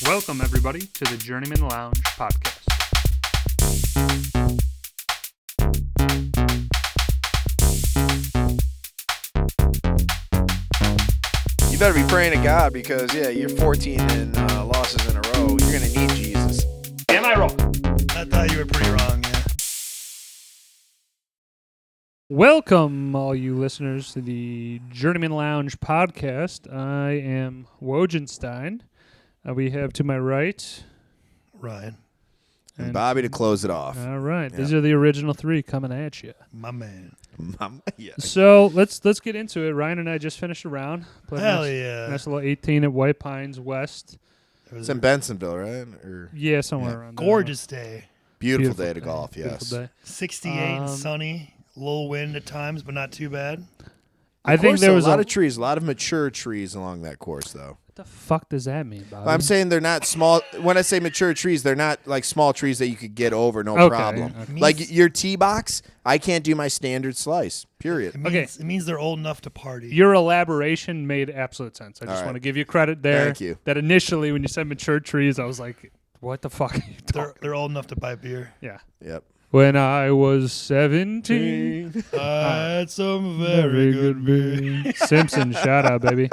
Welcome, everybody, to the Journeymen Lounge podcast. You better be praying to God because, you're 14 and losses in a row. You're going to need Jesus. Am I wrong? I thought you were pretty wrong, yeah. Welcome, all you listeners, to the Journeymen Lounge podcast. I am Wojenstein. We have to my right Ryan, And Bobby to close it off. All right, Yep. These are the original three coming at you. my man. Yeah. So let's get into it. Ryan and I just finished a round. Played Hell nice, yeah. Nice little 18 at White Pines West. It's in Bensonville, right? Or Yeah, somewhere around there. Gorgeous day. beautiful day to golf, yes. Beautiful day. 68 and sunny. A little wind at times, but not too bad. I think there was a lot of trees, a lot of mature trees along that course, though. What the fuck does that mean, Bobby? I'm saying they're not small. When I say mature trees, they're not like small trees that you could get over, no Okay, problem. okay. Like your tee box, I can't do my standard slice, period. It means they're old enough to party. Your elaboration made absolute sense. I just right. want to give you credit there. Thank you. That initially, when you said mature trees, I was like, what the fuck are you talking They're old enough to buy beer. Yeah. Yep. When I was 17, I had some very good beer. Simpson, shout out, baby.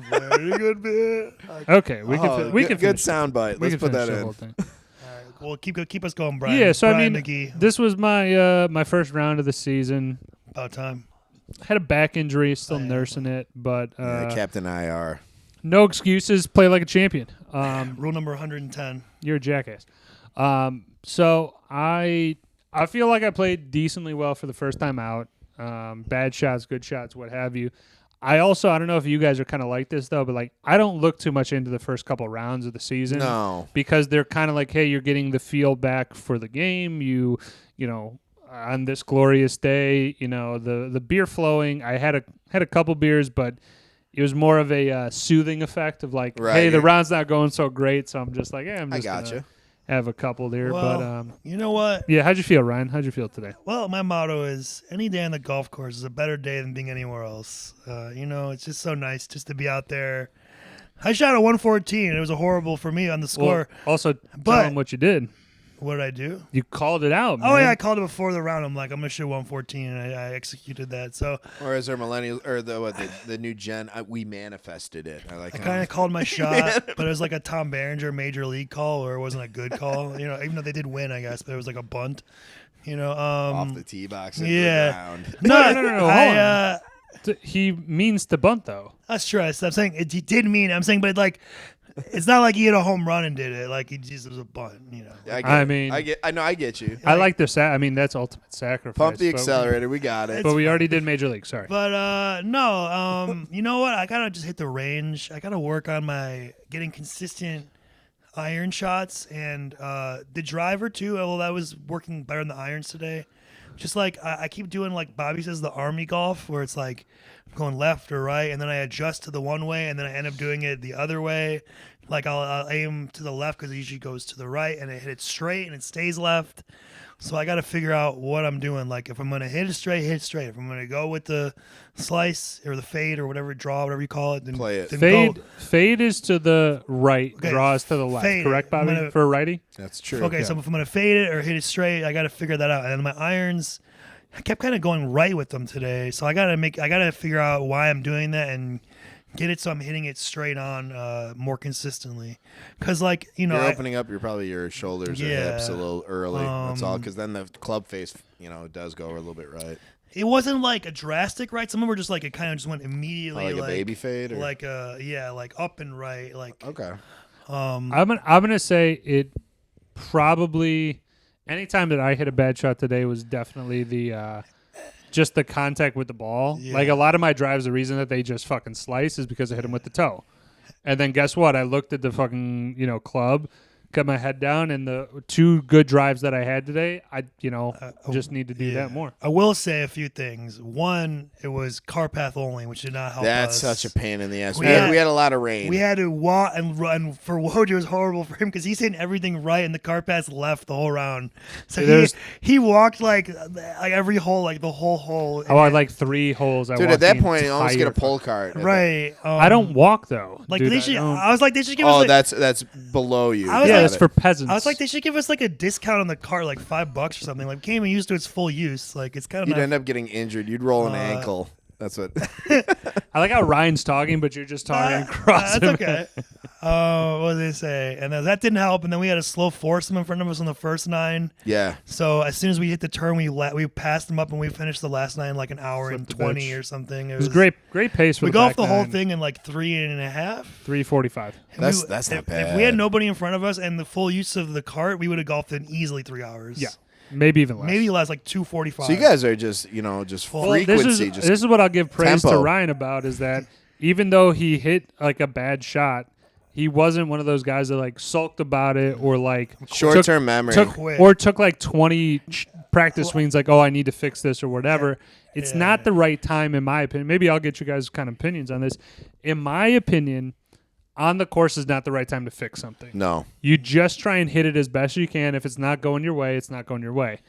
Very good beer. Okay, we can good finish soundbite. we Let's can put that finish the in. whole thing. All right, well, keep us going, Brian. Yeah, so Brian I mean, McGee. this was my my first round of the season. About time. Had a back injury, still nursing it, but Captain IR. no excuses. Play like a champion. Rule number 110. You're a jackass. So I feel like I played decently well for the first time out. Bad shots, good shots, what have you. I don't know if you guys are kind of like this, though, but like I don't look too much into the first couple rounds of the season. No. Because they're kind of like, hey, you're getting the feel back for the game. You know, on this glorious day, you know, the beer flowing. I had a couple beers, but it was more of a soothing effect of like, Right. hey, the round's not going so great, so I'm just like, I'm just I gotcha. have a couple there. Well, but you know what? yeah, how'd you feel, Ryan? How'd you feel today? Well, my motto is any day on the golf course is a better day than being anywhere else. It's just so nice just to be out there. I shot a 114. It was horrible for me on the score. Well, also, tell but- them what you did. What did I do? You called it out, man. Oh, yeah, I called it before the round. I'm like, I'm going to shoot 114, and I executed that. So Or as our millennials, or the new gen, we manifested it. I kind of called my shot, but it was like a Tom Berenger major league call, or it wasn't a good call. Even though they did win, I guess, but it was like a bunt. off the tee box into yeah. the ground. No, hold on. He means to bunt, though. That's true. I'm saying he did mean. I'm saying, but like, it's not like he hit a home run and did it. Like he just was a bunt. I get you. I like the that's ultimate sacrifice. Pump the but- accelerator. We got it. But we already did Major League, sorry. But no. You know what? I gotta just hit the range. I gotta work on my getting consistent iron shots and the driver too. Well, I was working better on the irons today. Just like I keep doing, like Bobby says, the army golf, where it's like I'm going left or right, and then I adjust to the one way, and then I end up doing it the other way. Like I'll aim to the left because it usually goes to the right, and I hit it straight, and it stays left. So I got to figure out what I'm doing. Like if I'm going to hit it straight, hit it straight. If I'm going to go with the slice or the fade or whatever, draw, whatever you call it, then Play it. then Fade is to the right, Okay, draw is to the left. fade it. Correct, Bobby? I'm gonna- For a righty? That's true. Okay, so if I'm going to fade it or hit it straight, I got to figure that out. And then my irons, I kept kind of going right with them today. So I got to figure out why I'm doing that and get it so I'm hitting it straight on more consistently. Because, like, You're opening up your shoulders or Yeah. hips a little early. That's all. Because then the club face, does go a little bit right. it wasn't like a drastic right. Some of them were just like, it kind of just went immediately. Like a baby fade? Or? Like, like up and right. Like, Okay. I'm gonna say it probably anytime that I hit a bad shot today was definitely the just the contact with the ball. Yeah. Like a lot of my drives, the reason that they just fucking slice is because I hit them with the toe. And then guess what? I looked at the fucking club. kept my head down, and the 2 good drives that I had today, I just need to do that more. I will say a few things. One, it was car path only, which did not help That's us. such a pain in the ass. We We had- had a lot of rain. We had to walk and run. For Woj, it was horrible for him because he's hitting everything right, and the car path left the whole round. So he walked like every hole, like the whole hole. I walked like 3 holes. Dude, at that point, you almost get a pull cart. Right. I don't walk though. Like dude, they should. I I was like, they should give us. Oh, Like, that's below you. I was yeah, like- it's for peasants. I was like, they should give us like a discount on the car, like $5 or something. Like, we can't even use it to its full use. Like, it's kind of. You'd end up getting injured. You'd roll an ankle. That's what. I like how Ryan's talking, but you're just talking across That's him. okay. What did they say? And that didn't help. And then we had a slow foursome in front of us on the first 9. Yeah. So as soon as we hit the turn, we passed them up, and we finished the last 9 like an hour and 20 or something. It was great pace for We the golfed back the whole 9. thing in like 3.5. 3:45. That's not bad. If we had nobody in front of us and the full use of the cart, we would have golfed in easily 3 hours. Yeah, maybe even less. Maybe less, like 2:45. So you guys are just, just Well, frequency. this is what I'll give praise tempo. to Ryan about is that even though he hit like a bad shot, he wasn't one of those guys that like sulked about it or like Short-term memory. took like 20 practice swings like, oh, I need to fix this or whatever. It's not the right time in my opinion. Maybe I'll get you guys kind of opinions on this. In my opinion, on the course is not the right time to fix something. No. You just try and hit it as best you can. If it's not going your way, it's not going your way.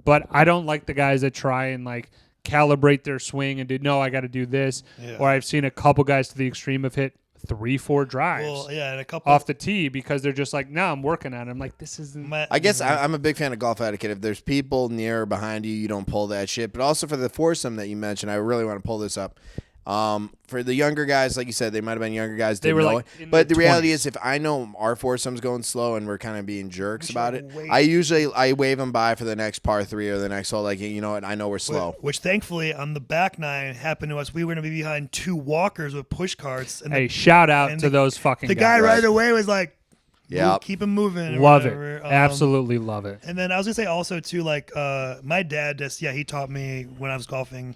But I don't like the guys that try and like calibrate their swing and do, no, I got to do this. Yeah. Or I've seen a couple guys to the extreme have hit 3-4 drives Well, yeah, and a couple off the tee because they're just like, no, I'm working on it. I'm like, this isn't. I guess I'm a big fan of golf etiquette. If there's people near or behind you, you don't pull that shit. But also for the foursome that you mentioned, I really want to pull this up. For the younger guys, like you said, they might have been younger guys. They were know like it. in But their the reality 20s. is, if I know our foursome's going slow and we're kind of being jerks about it, wait. I wave them by for the next par 3 or the next hole. Like, you know what? I know we're slow. Which thankfully on the back 9 happened to us. We were going to be behind 2 walkers with push carts. And Hey, shout out and to those fucking the guys. guy right away was like, Yep. keep him moving. or Love whatever. it. Absolutely love it. And then I was going to say also too, like my dad he taught me when I was golfing,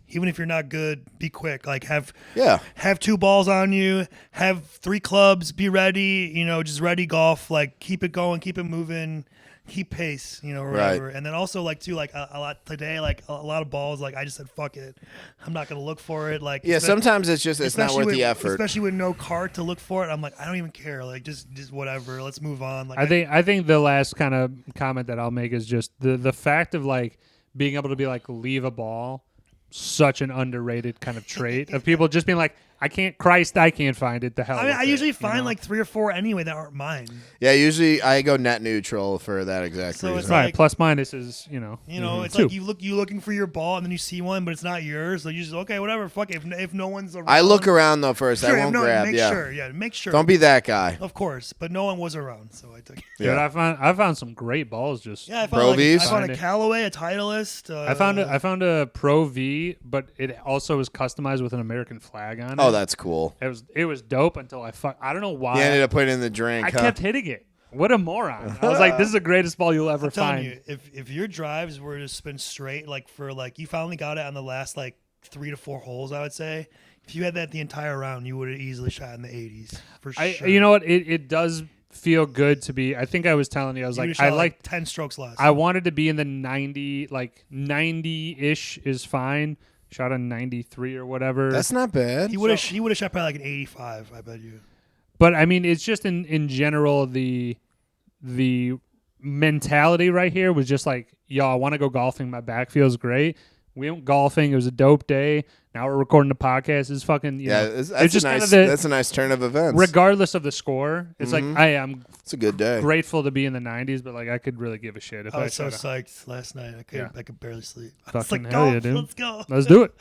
even if you're not good, be quick. Like have 2 balls on you, have 3 clubs, be ready, just ready golf, like keep it going, keep it moving, keep pace, or whatever. Right. And then also like too, like a lot today, like a lot of balls, like I just said, fuck it. I'm not going to look for it. Like, Yeah, sometimes it's not especially worth the effort. Especially with no cart to look for it. I'm like, I don't even care. Like just whatever. Let's move on. Like I think the last kind of comment that I'll make is just the fact of like being able to be like leave a ball, such an underrated kind of trait of people just being like, I can't find it. The hell. I mean, with I usually it, find like 3 or 4 anyway that aren't mine. Yeah, usually I go net neutral for that exact So it's reason. right. like- Plus minus is It's 2. like you looking for your ball and then you see one, but it's not yours. So you just okay, whatever. Fuck it. If no one's around, I look around though first. Sure, I won't no, grab. Make Yeah. sure. Make sure. Don't be that guy. Of course, but no one was around, so I took it. Dude, Yeah. I found some great balls. Just Yeah, I Pro found Vs? I found a Find it. Callaway, a Titleist. I found a Pro V, but it also was customized with an American flag on it. Oh, that's cool. It was dope until I don't know why. You ended up putting it in the drink. I huh? kept hitting it. What a moron! I was like, this is the greatest ball you'll ever I'm telling find. you, if your drives were to spin straight, like for like you finally got it on the last like 3 to 4 holes, I would say. If you had that the entire round, you would have easily shot in the 80s for sure. You know what? It does feel good to be. I think I was telling you, I was You like, would've shot I like 10 strokes less. I wanted to be in the 90, like 90-ish is fine. Shot a 93 or whatever. That's not bad. He would have shot probably like an 85, I bet you. But I mean, it's just in general the mentality right here was just like, yo, I want to go golfing. My back feels great. We went golfing. It was a dope day. Now we're recording the podcast. It's fucking that's just a kind nice. of the- That's a nice turn of events. regardless of the score. It's like I'm It's a good day. grateful to be in the 90s, but like I could really give a shit if I I was so shot a- psyched last night. I could barely sleep. I was Fucking like, hell yeah, golf, dude. let's go. Let's do it.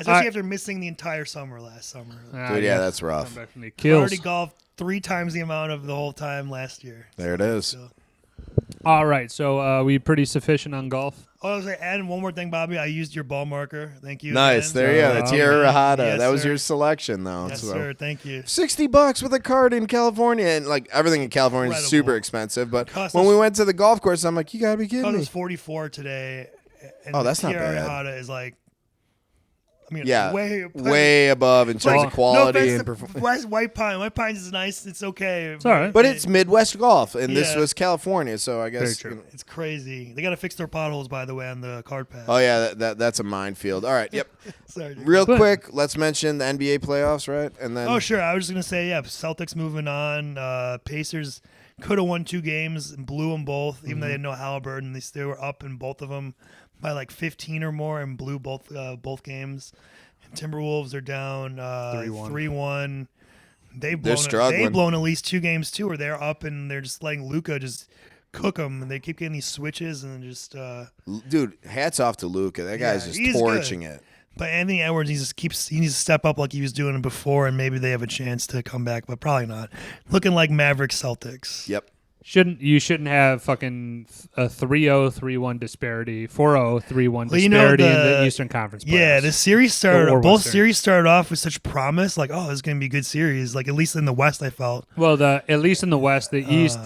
Especially after missing the entire summer last summer. Dude, yeah, that's rough. Come back from the I kills. already golfed 3 times the amount of the whole time last year. There it is. So. All right, so we pretty sufficient on golf. Oh, I was like, and one more thing, Bobby. I used your ball marker. Thank you. Nice. again. There you go. Oh, That's your Rahada. Yes, that was sir. your selection, though. Yes, So- sir. Thank you. $60 with a card in California, and like everything in California is Incredible. super expensive. But Cost when us- we went to the golf course, I'm like, you gotta be Because kidding it me. was 44 today. And Oh, that's not Tierra bad. Rahada is like I mean, Yeah, way above in terms of quality and performance. performance. White Pine. White Pines is nice. It's okay. It's all right. But it's Midwest golf, and this Yeah. was California, so I guess. Very true. It's crazy. They got to fix their potholes, by the way, on the card pad. Oh yeah, that's a minefield. All right, yep. Sorry, dude. Real But- quick, let's mention the NBA playoffs, right? And then Oh, sure. I was just going to say, yeah, Celtics moving on. Pacers could have won 2 games and blew them both, even though they had no Halliburton. They still were up in both of them by like 15 or more and blew both games. Timberwolves are down 3-1. They're struggling. They've blown at least 2 games too, where they're up and they're just letting Luka just cook them, and they keep getting these switches and just. Dude, hats off to Luka. That guy's just he's torching good. it. But Anthony Edwards, he needs to step up like he was doing before, and maybe they have a chance to come back, but probably not. Looking like Mavericks Celtics. Yep. You shouldn't have fucking a 3-0, 3-1 disparity, 4-0, 3-1 Well, you know, disparity in the Eastern Conference playoffs. Yeah, the series started. Or Both Western. series started off with such promise. Like, oh, this is going to be a good series. Like, at least in the West, I felt. Well, at least in the West, the East,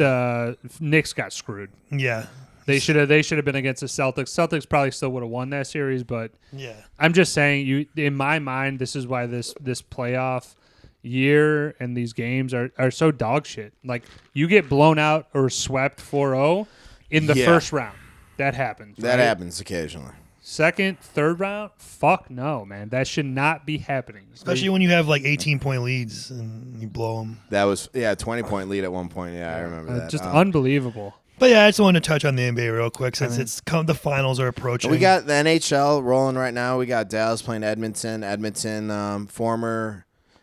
Knicks got screwed. Yeah. They should have been against the Celtics. Celtics probably still would have won that series, but Yeah. I'm just saying, in my mind, this is why this playoff year and these games are so dog shit. Like, you get blown out or swept 4-0 in the first round. That happens. That right? happens occasionally. Second, third round? Fuck no, man. That should not be happening. Especially when you have like 18-point leads and you blow them. That was 20-point lead at one point. Yeah, I remember that. Just unbelievable. But yeah, I just wanted to touch on the NBA real quick since the finals are approaching. We got the NHL rolling right now. We got Dallas playing Edmonton.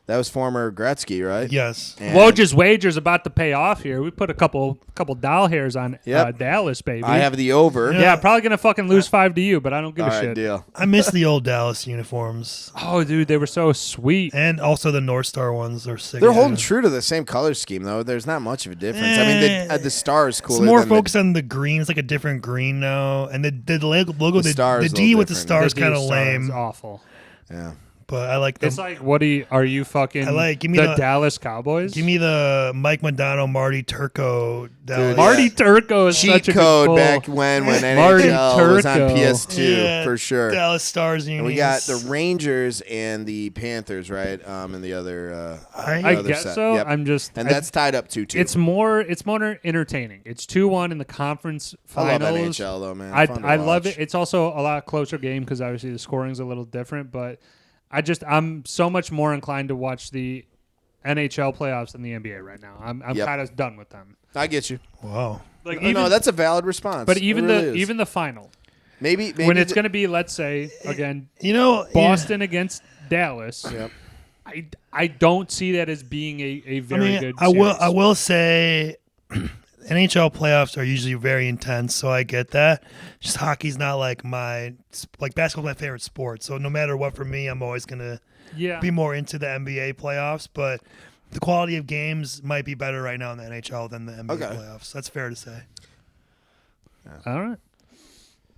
That was former Gretzky, right? Yes. And Woj's wager's about to pay off here. We put a couple doll hairs on Yep. Dallas, baby. I have the over. Yeah, probably gonna fucking lose 5 to you, but I don't give All a right, shit. deal. I miss the old Dallas uniforms. Oh, dude, they were so sweet. And also the North Star ones are sick. They're holding true to the same color scheme, though. There's not much of a difference. I mean, the star is cooler. It's more than focused on the green. It's like a different green now. And the logo, The star the is a D little with the different. star is The kind of D star is lame. awful. Yeah. But I like them. It's like, are you fucking I like- give me the the- Dallas Cowboys? Give me the Mike Madonna, Marty Turco. Dallas. Marty Turco is Cheat such a good code pull. back when Marty NHL was on Turco. PS2 Yeah, for sure. Dallas Stars unis. And we got the Rangers and the Panthers, right? And the other. I other guess set. so. Yep. I'm just And I- that's tied up 2-2. It's more entertaining. It's 2-1 in the conference I love finals. NHL though, man. I Fun to love watch. it. It's also a lot closer game because obviously the scoring's a little different. But I'm so much more inclined to watch the NHL playoffs than the NBA right now. I'm Yep. kind of done with them. I get you. Wow. Like No, that's a valid response. but It even really is. the final maybe when it's going to be, let's say again, You know, Boston against Dallas. Yep. I don't see that as being a very good. I will. series. I will say, NHL playoffs are usually very intense, so I get that. Just hockey's not like basketball's my favorite sport. So no matter what, for me, I'm always gonna be more into the NBA playoffs. But the quality of games might be better right now in the NHL than the NBA playoffs. That's fair to say. All right.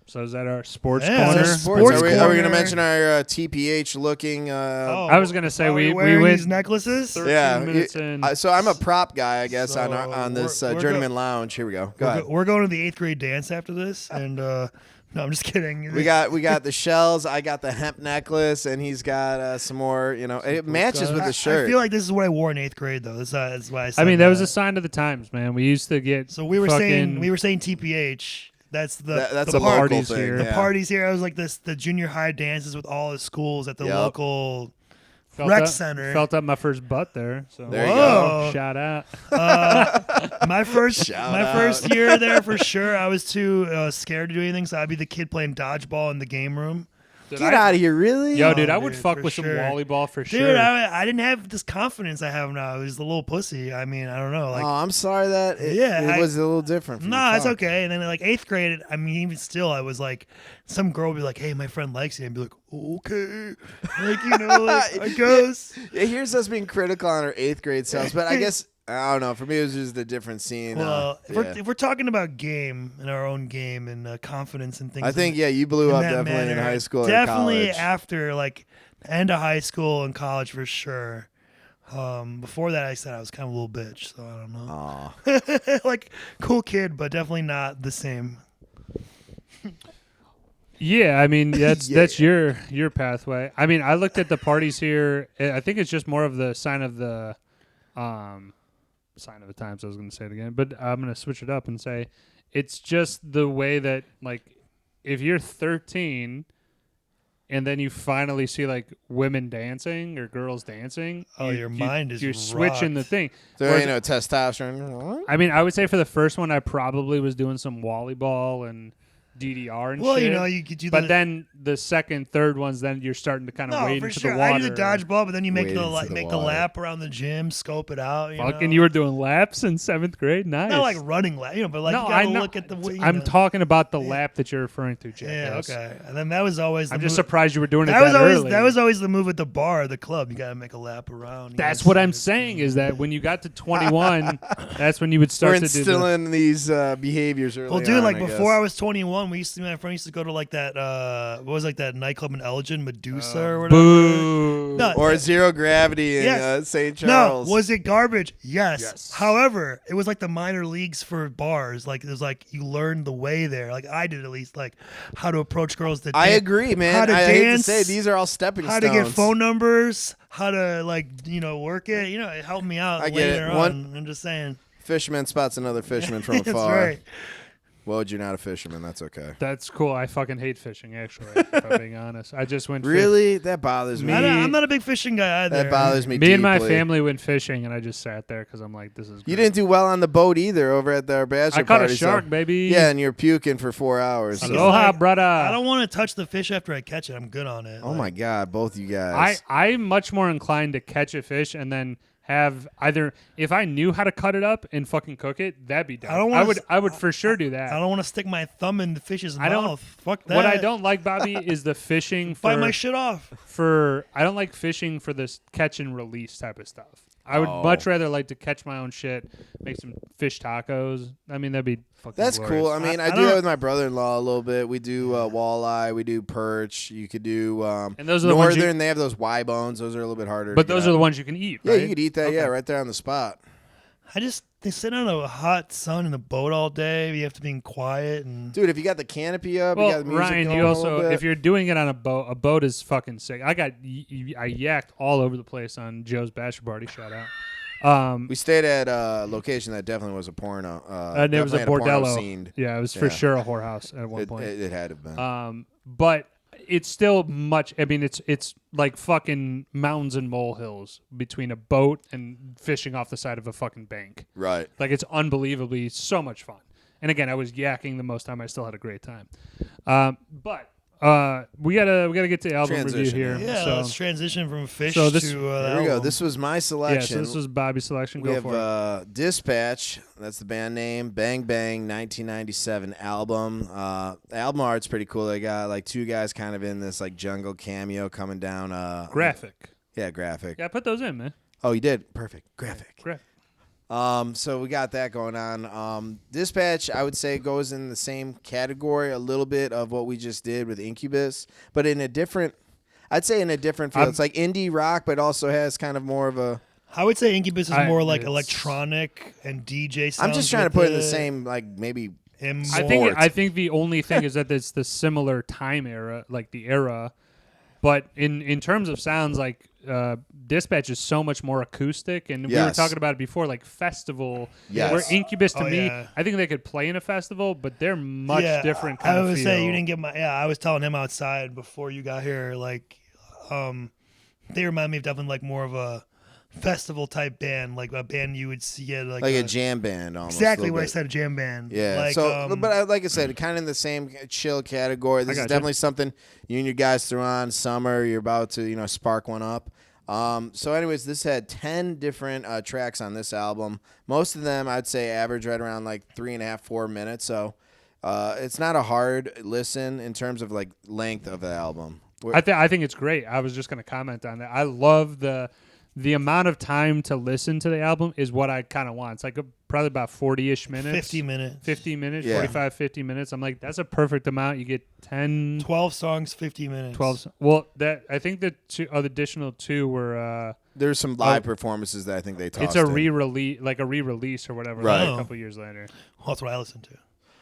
So is that our sports Yeah, corner? that's Sports. Sports Are we corner. going to mention our TPH looking? I was gonna say Are we wearing went these necklaces. 13 minutes in. So I'm a prop guy, I guess, So on this we're Journeyman Lounge. Here we go. Go ahead. We're going to the 8th grade dance after this, and no, I'm just kidding. We got the shells. I got the hemp necklace, and he's got some more. It matches with the shirt. I feel like this is what I wore in 8th grade, though. That's why I said I mean, that was that. a sign of the times, man. We used to get So we were saying TPH. That's that's the a local parties thing. here. The yeah. parties here. I was like the junior high dances with all the schools at the Yep. local felt rec up, center. Felt up my first butt there. So There you Whoa. shout out. My first Shout out. first year there for sure. I was too scared to do anything, so I'd be the kid playing dodgeball in the game room. Get out of here, really? Yo, dude, I Oh, would dude, fuck for with sure. some volleyball for Dude, sure. I didn't have this confidence I have now. I was a little pussy. I mean, I don't know. Like, Oh, I'm sorry that it Yeah, was a little different. from no, you. it's Fuck. okay. And then like 8th grade, I mean, even still, I was like, some girl would be like, "Hey, my friend likes you," and I'd be like, "Okay," like I guess. Yeah, here's us being critical on our 8th grade selves, but I guess I don't know. For me, it was just a different scene. Well, yeah. if we're talking about game and our own game and confidence and things, I think you blew in up that definitely in manner, high school. definitely or college. after like end of high school and college for sure. Before that, I said I was kind of a little bitch, so I don't know. Aw. Like cool kid, but definitely not the same. Yeah, I mean that's Yeah. that's your pathway. I mean, I looked at the parties here. I think it's just more of the sign of the times. I was going to say it again, but I'm going to switch it up and say it's just the way that like if you're 13 and then you finally see like women dancing or girls dancing, your mind is you're switching the rocked. thing. There Whereas- ain't no testosterone. I mean, I would say for the first one, I probably was doing some volleyball and DDR and Well, shit. you know, you could do But the. then the second, third ones, then you're starting to kind of No, wade for into sure. the water. I do the dodgeball, but then you make Wade the into like the make the water. lap around the gym, scope it out. Fucking, know? you were doing laps in 7th grade? Nice. Not like running lap, but like no, you I gotta know. look at the. I'm talking about the lap that you're referring to, Jack. Yeah, Yes. okay. And then that was always. The I'm just move. surprised you were doing it That was always early. that was always the move at the bar, the club. You gotta make a lap around. That's what I'm saying is that when you got to 21, that's when you would We're start to do the, instilling these behaviors early Well, dude, on, like I before guess. I was 21, my friend used to go to like that. What was like that nightclub in Elgin, Medusa or whatever. boo. No, Or Zero Gravity in Yes. St. Charles. No, was it garbage? Yes. Yes. However, it was like the minor leagues for bars. Like it was like you learned the way there. Like I did at least, like how to approach girls that I agree, man. how to I hate to dance, say these are all stepping how stones. to get phone numbers, how to work it. It helped me out I get it. later on. I'm just saying. Fisherman spots another fisherman from That's afar. right. Well, you're not a fisherman. That's okay. That's cool. I fucking hate fishing, actually, if I'm being honest. I just went Really? That bothers me. I'm not a big fishing guy either. That bothers me Me and my deeply. family went fishing, and I just sat there because I'm like, this is You great. didn't do well on the boat either over at our bachelor I caught party. a shark, so. baby. Yeah, and you're puking for 4 hours. so- Aloha, like, brother. I don't want to touch the fish after I catch it. I'm good on it. Oh my God, both you guys. I'm much more inclined to catch a fish and then have either if I knew how to cut it up and fucking cook it, that'd be dope. I don't wanna I would for sure do that. I don't want to stick my thumb in the fish's I don't- mouth. Fuck that. What I don't like, Bobby, is the fishing bite for my shit off. I don't like fishing for this catch and release type of stuff. I would much rather like to catch my own shit, make some fish tacos. I mean, that'd be fucking That's glorious. cool. I mean, I do don't- that with my brother-in-law a little bit. We do walleye. We do perch. You could do And those are the ones you- northern. They have those Y bones. Those are a little bit harder. But to those get are the out. ones you can eat, Yeah, right? you could eat that. Okay. Yeah, right there on the spot. They sit on a hot sun in the boat all day. You have to be quiet and Dude, if you got the canopy up, you Well, got the music Ryan, going you a little also, bit. if you're doing it on a boat is fucking sick. I yacked all over the place on Joe's bachelor party. Shout out. We stayed at a location that definitely was a porno. And it was a definitely had porno bordello. scene. Yeah, it was for Yeah. sure a whorehouse at one point. It had to have been. But it's still much. I mean, it's like fucking mountains and molehills between a boat and fishing off the side of a fucking bank. Right. Like it's unbelievably so much fun. And again, I was yakking the most time. I still had a great time. But we gotta get to the album review Transition, here. yeah. So, Let's transition from fish So this- to Here we go. album. This was my yeah, selection. so this was Bobby's selection. We Go have for it. Dispatch. That's the band name. Bang Bang 1997 album. The album art's pretty cool. They got like two guys kind of in this like jungle cameo coming down. Graphic. Yeah, graphic. Yeah, put those in, man. Oh, you did? Perfect. Graphic. Graphic. So we got that going on. Dispatch, I would say, goes in the same category a little bit of what we just did with Incubus, but in a different, I'd say in a different field. It's like indie rock, but also has kind of more of a. I would say Incubus is more like it's- electronic and DJ sounds. I'm just trying to with put it in the same, like maybe. and I more- think the only thing is that it's the similar time era, like the era. But in terms of sounds, like Dispatch is so much more acoustic, and we were Yes. talking about it before, like festival. Yes. Where Incubus to Oh, me, yeah. I think they could play in a festival, but they're much Yeah, different kind I of would feel. say you didn't get my. Yeah, I was telling him outside before you got here. Like, they remind me of definitely like more of a festival type band, like a band you would see at like a jam band almost. exactly a what I little said, a jam band. bit. Yeah. Like, So, but like I said, kind of in the same chill category. This is gotcha. definitely something you and your guys threw on summer. You're about to, spark one up. So anyways, this had 10 different tracks on this album. Most of them, I'd say, average right around like 3.5, 4 minutes. So it's not a hard listen in terms of like length of the album. I think it's great. I was just going to comment on that. I love the amount of time to listen to the album is what I kind of want. It's like probably about 40-ish minutes. 50 minutes. 50 minutes, Yeah. 45, 50 minutes. I'm like, that's a perfect amount. You get 10, 12 songs, 50 minutes. 12. Well, I think the additional two were There's some live performances that I think they tossed it's a in. re-release, like a re-release or whatever, Right. like a couple years later. Well, that's what I listened to.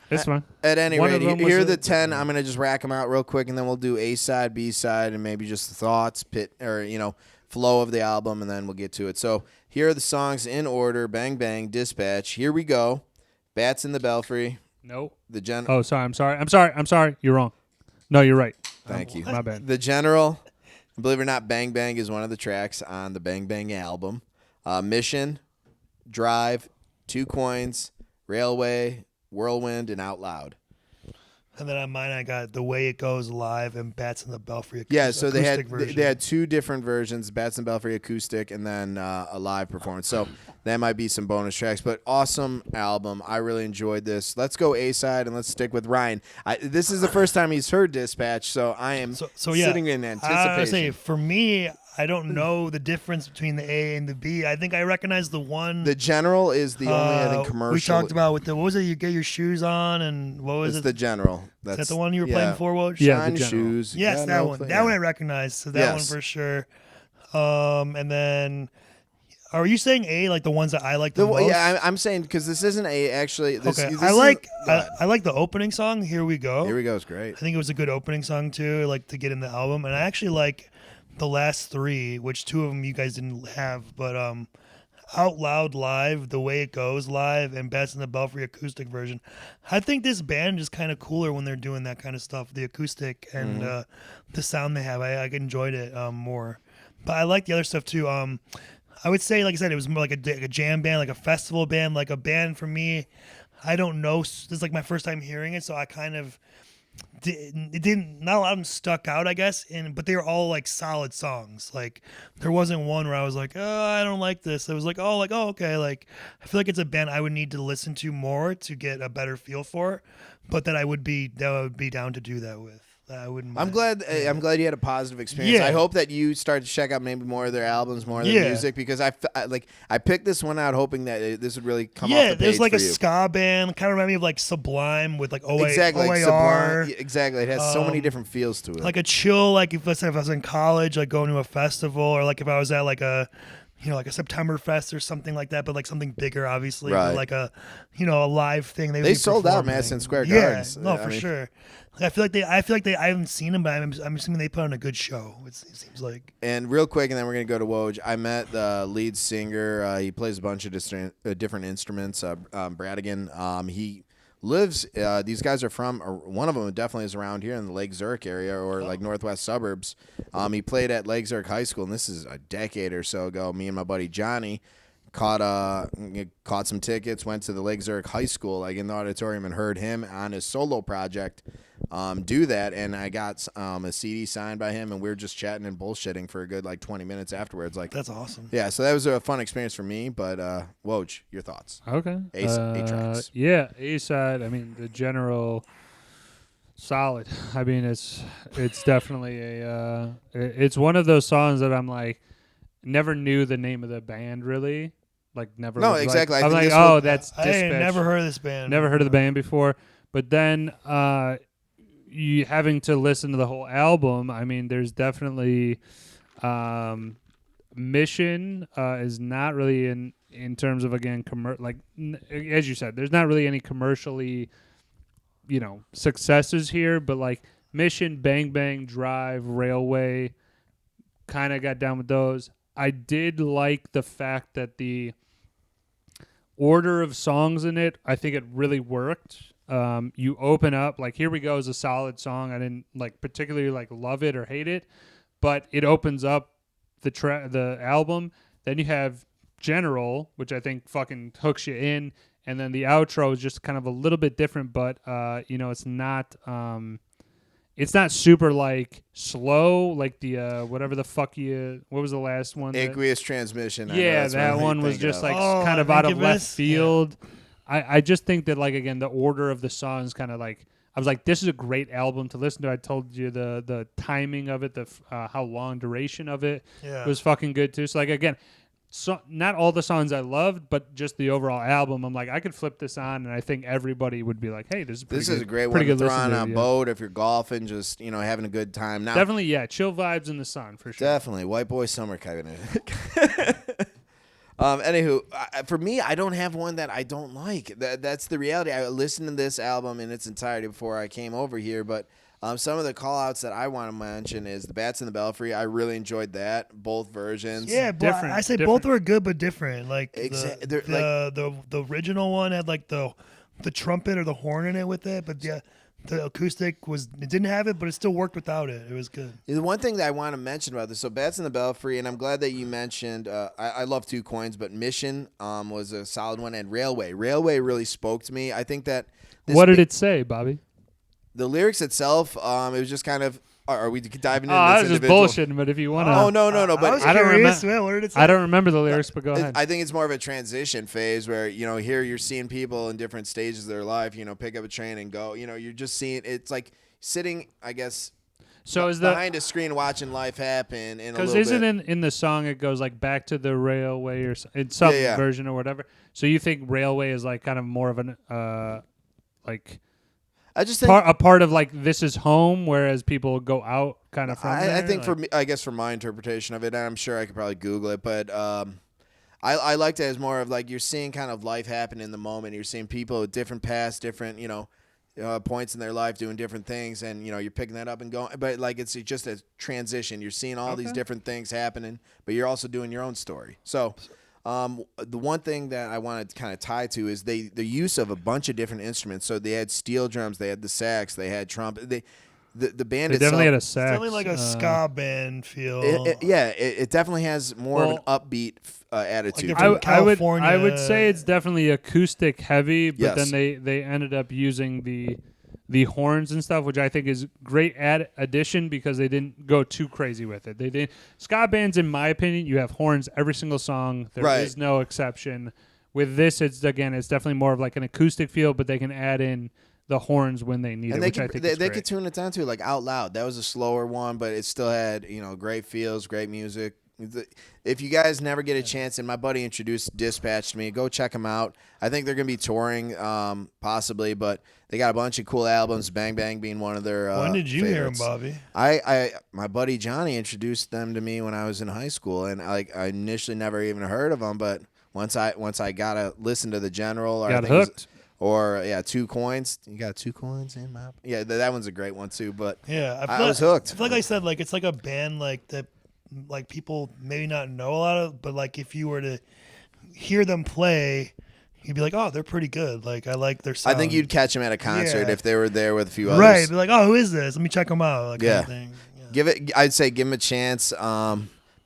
It's fine. At any One rate, of them here are was the a- 10. I'm gonna just rack them out real quick, and then we'll do A side, B side, and maybe just the thoughts, flow of the album, and then we'll get to it. So here are the songs in order: Bang Bang, Dispatch. Here we go. Bats in the Belfry. Nope. The Gen. Oh, sorry. I'm sorry. You're wrong. No, you're right. Thank you. My bad. The General. Believe it or not, Bang Bang is one of the tracks on the Bang Bang album. Mission, Drive, Two Coins, Railway, Whirlwind, and Out Loud. And then on mine, I got The Way It Goes Live and Bats in the Belfry Yeah, so they acoustic had two different versions, Bats and Belfry acoustic, and then a live performance. So that might be some bonus tracks, but awesome album. I really enjoyed this. Let's go A side and let's stick with Ryan. This is the first time he's heard Dispatch, so I am sitting in anticipation. I would say for me, I don't know the difference between the A and the B. I think I recognize the one. The General is the only, I think, commercial. We talked about with what was it? You get your shoes on, and what was It's it? the General. Is that the one you were playing before, Woj? Yeah, Shine the your General. shoes. Yes, Yeah, that no one. play- That yeah. one I recognize. So that Yes. one for sure. And then, are you saying A, like the ones that I like the most? Yeah, I'm saying because this isn't a actually. This, Okay, this I is- like go ahead. I like the opening song. Here we go. Here we go. It's great. I think it was a good opening song too, like to get in the album. And I actually like the last three, which two of them you guys didn't have, but Out Loud live, The Way It Goes live, and Bats in the Belfry acoustic version. I think this band is kind of cooler when they're doing that kind of stuff, the acoustic and the sound they have. I enjoyed it more, but I like the other stuff too. I would say, like I said, it was more like a jam band, like a festival band, like a band for me. I don't know. This is like my first time hearing it, so I kind of not a lot of them stuck out, I guess, but they were all like solid songs. Like there wasn't one where I was like, oh, I don't like this. It was like, oh, okay. Like I feel like it's a band I would need to listen to more to get a better feel for, but that I would be down to do that with. I wouldn't mind. I'm glad you had a positive experience. Yeah. I hope that you start to check out maybe more of their albums, more of their music, because I picked this one out hoping that this would really come off the page there's like for a you. ska band, kind of remind me of like Sublime with like Exactly, like OAR. Sublime. Exactly, it has so many different feels to it. Like a chill, like if I was in college, like going to a festival, or like if I was at like a like a September Fest or something like that, but like something bigger, obviously, Right. like a a live thing. They would They be sold out performing. Madison Square Yeah, Gardens. no, I for mean- sure. I feel like I haven't seen them, but I'm assuming they put on a good show. It seems like. And real quick, and then we're gonna go to Woj. I met the lead singer. He plays a bunch of different instruments. Bradigan. He lives. These guys are from. One of them definitely is around here in the Lake Zurich area or like northwest suburbs. He played at Lake Zurich High School, and this is a decade or so ago. Me and my buddy Johnny caught some tickets, went to the Lake Zurich High School, like in the auditorium, and heard him on his solo project do that, and I got a CD signed by him, and we were just chatting and bullshitting for a good like 20 minutes afterwards. Like That's awesome. yeah, so that was a fun experience for me. But Woj, your thoughts? Okay. A tracks. Yeah, A side. I mean, the general solid. I mean, it's definitely it's one of those songs that I'm like never knew the name of the band really. Like never. No, was exactly. I I'm think like, this oh, will- that's I ain't Dispatch. never heard of this band. Never heard of the band before. But then you having to listen to the whole album, I mean, there's definitely Mission is not really in terms of, again, as you said, there's not really any commercially, successes here, but like Mission, Bang Bang, Drive, Railway, kind of got down with those. I did like the fact that the order of songs in it, I think it really worked. You open up, like Here We Go is a solid song. I didn't particularly love it or hate it, but it opens up the album. Then you have General, which I think fucking hooks you in, and then the outro is just kind of a little bit different, but it's not super slow like the whatever the fuck what was the last one? Aqueous Transmission. I know Yeah, that's what that I'm one was thinking just of. kind of out of left Incubus? field. I just think that again the order of the songs kind of I was like, this is a great album to listen to. I told you the timing of it, the how long duration of it was fucking good too. So again, so not all the songs I loved, but just the overall album. I'm like, I could flip this on, and I think everybody would be like, hey, this is pretty This good. is a great one pretty to good throw on listen a to, yeah. boat if you're golfing, just having a good time. Now, Definitely, yeah, chill vibes in the sun for sure. definitely white boy summer kind of. Anywho, for me, I don't have one that I don't like. That's the reality. I listened to this album in its entirety before I came over here, but some of the call-outs that I want to mention is The Bats in the Belfry. I really enjoyed that, both versions. Yeah, but Different, I say different. both were good but different. Like They're the original one had like the trumpet or the horn in it with it, but the acoustic it didn't have it, but it still worked without it. It was good. The one thing that I want to mention about this, so Bats in the Belfry, and I'm glad that you mentioned, I love Two Coins, but Mission was a solid one, and Railway. Railway really spoke to me. I think that... What did it say, Bobby? The lyrics itself, it was just kind of... Are we diving into I this was just individual? bullshitting, but if you want to... Oh, no, I but... was I don't curious. remember- What did it say? I don't remember the lyrics, but go ahead. I think it's more of a transition phase where, here you're seeing people in different stages of their life, pick up a train and go. You're just seeing... It's like sitting, I guess... So is behind a screen watching life happen in a because little isn't bit. in the song it goes like back to the railway or in some Yeah. version or whatever. So you think railway is like kind of more of an like I just think a part of like this is home, whereas people go out kind of from there? I think like, for me, I guess for my interpretation of it, and I'm sure I could probably Google it, but I liked it as more of like you're seeing kind of life happen in the moment. You're seeing people with different pasts, different points in their life doing different things, and you're picking that up and going. But like it's just a transition. You're seeing all these different things happening, but you're also doing your own story. So. The one thing that I wanted to kind of tie to is the use of a bunch of different instruments. So they had steel drums, they had the sax, they had trumpet. The band they itself definitely had a sax. Definitely like a ska band feel. it definitely has more of an upbeat attitude. Like to if it. I would California. say it's definitely acoustic heavy, but Yes. then they ended up using the horns and stuff, which I think is great addition because they didn't go too crazy with it. They did ska bands, in my opinion, you have horns every single song. There is Right. no exception. With this, it's definitely more of like an acoustic feel, but they can add in the horns when they need And it, they which I could think they, is they great. could tune it down to like out loud. That was a slower one, but it still had great feels, great music. If you guys never get a chance, and my buddy introduced Dispatch to me, go check them out. I think they're going to be touring, possibly, but they got a bunch of cool albums. Bang Bang being one of their. When did you favorites. hear him, Bobby? My buddy Johnny introduced them to me when I was in high school, and I initially never even heard of them, but once I got to listen to the General, or Got I think it was- hooked. or 2 Coins. You got 2 Coins in my that one's a great one too. But Yeah, I was hooked. I feel like I said, like it's like a band like that, like people maybe not know a lot of, but like if you were to hear them play, you'd be like, oh, they're pretty good. Like I like their sound. I think you'd catch them at a concert Yeah. if they were there with a few others. right. Be like, oh, who is this? Let me check them out. Like Yeah. kind of thing. Yeah. I'd say give them a chance.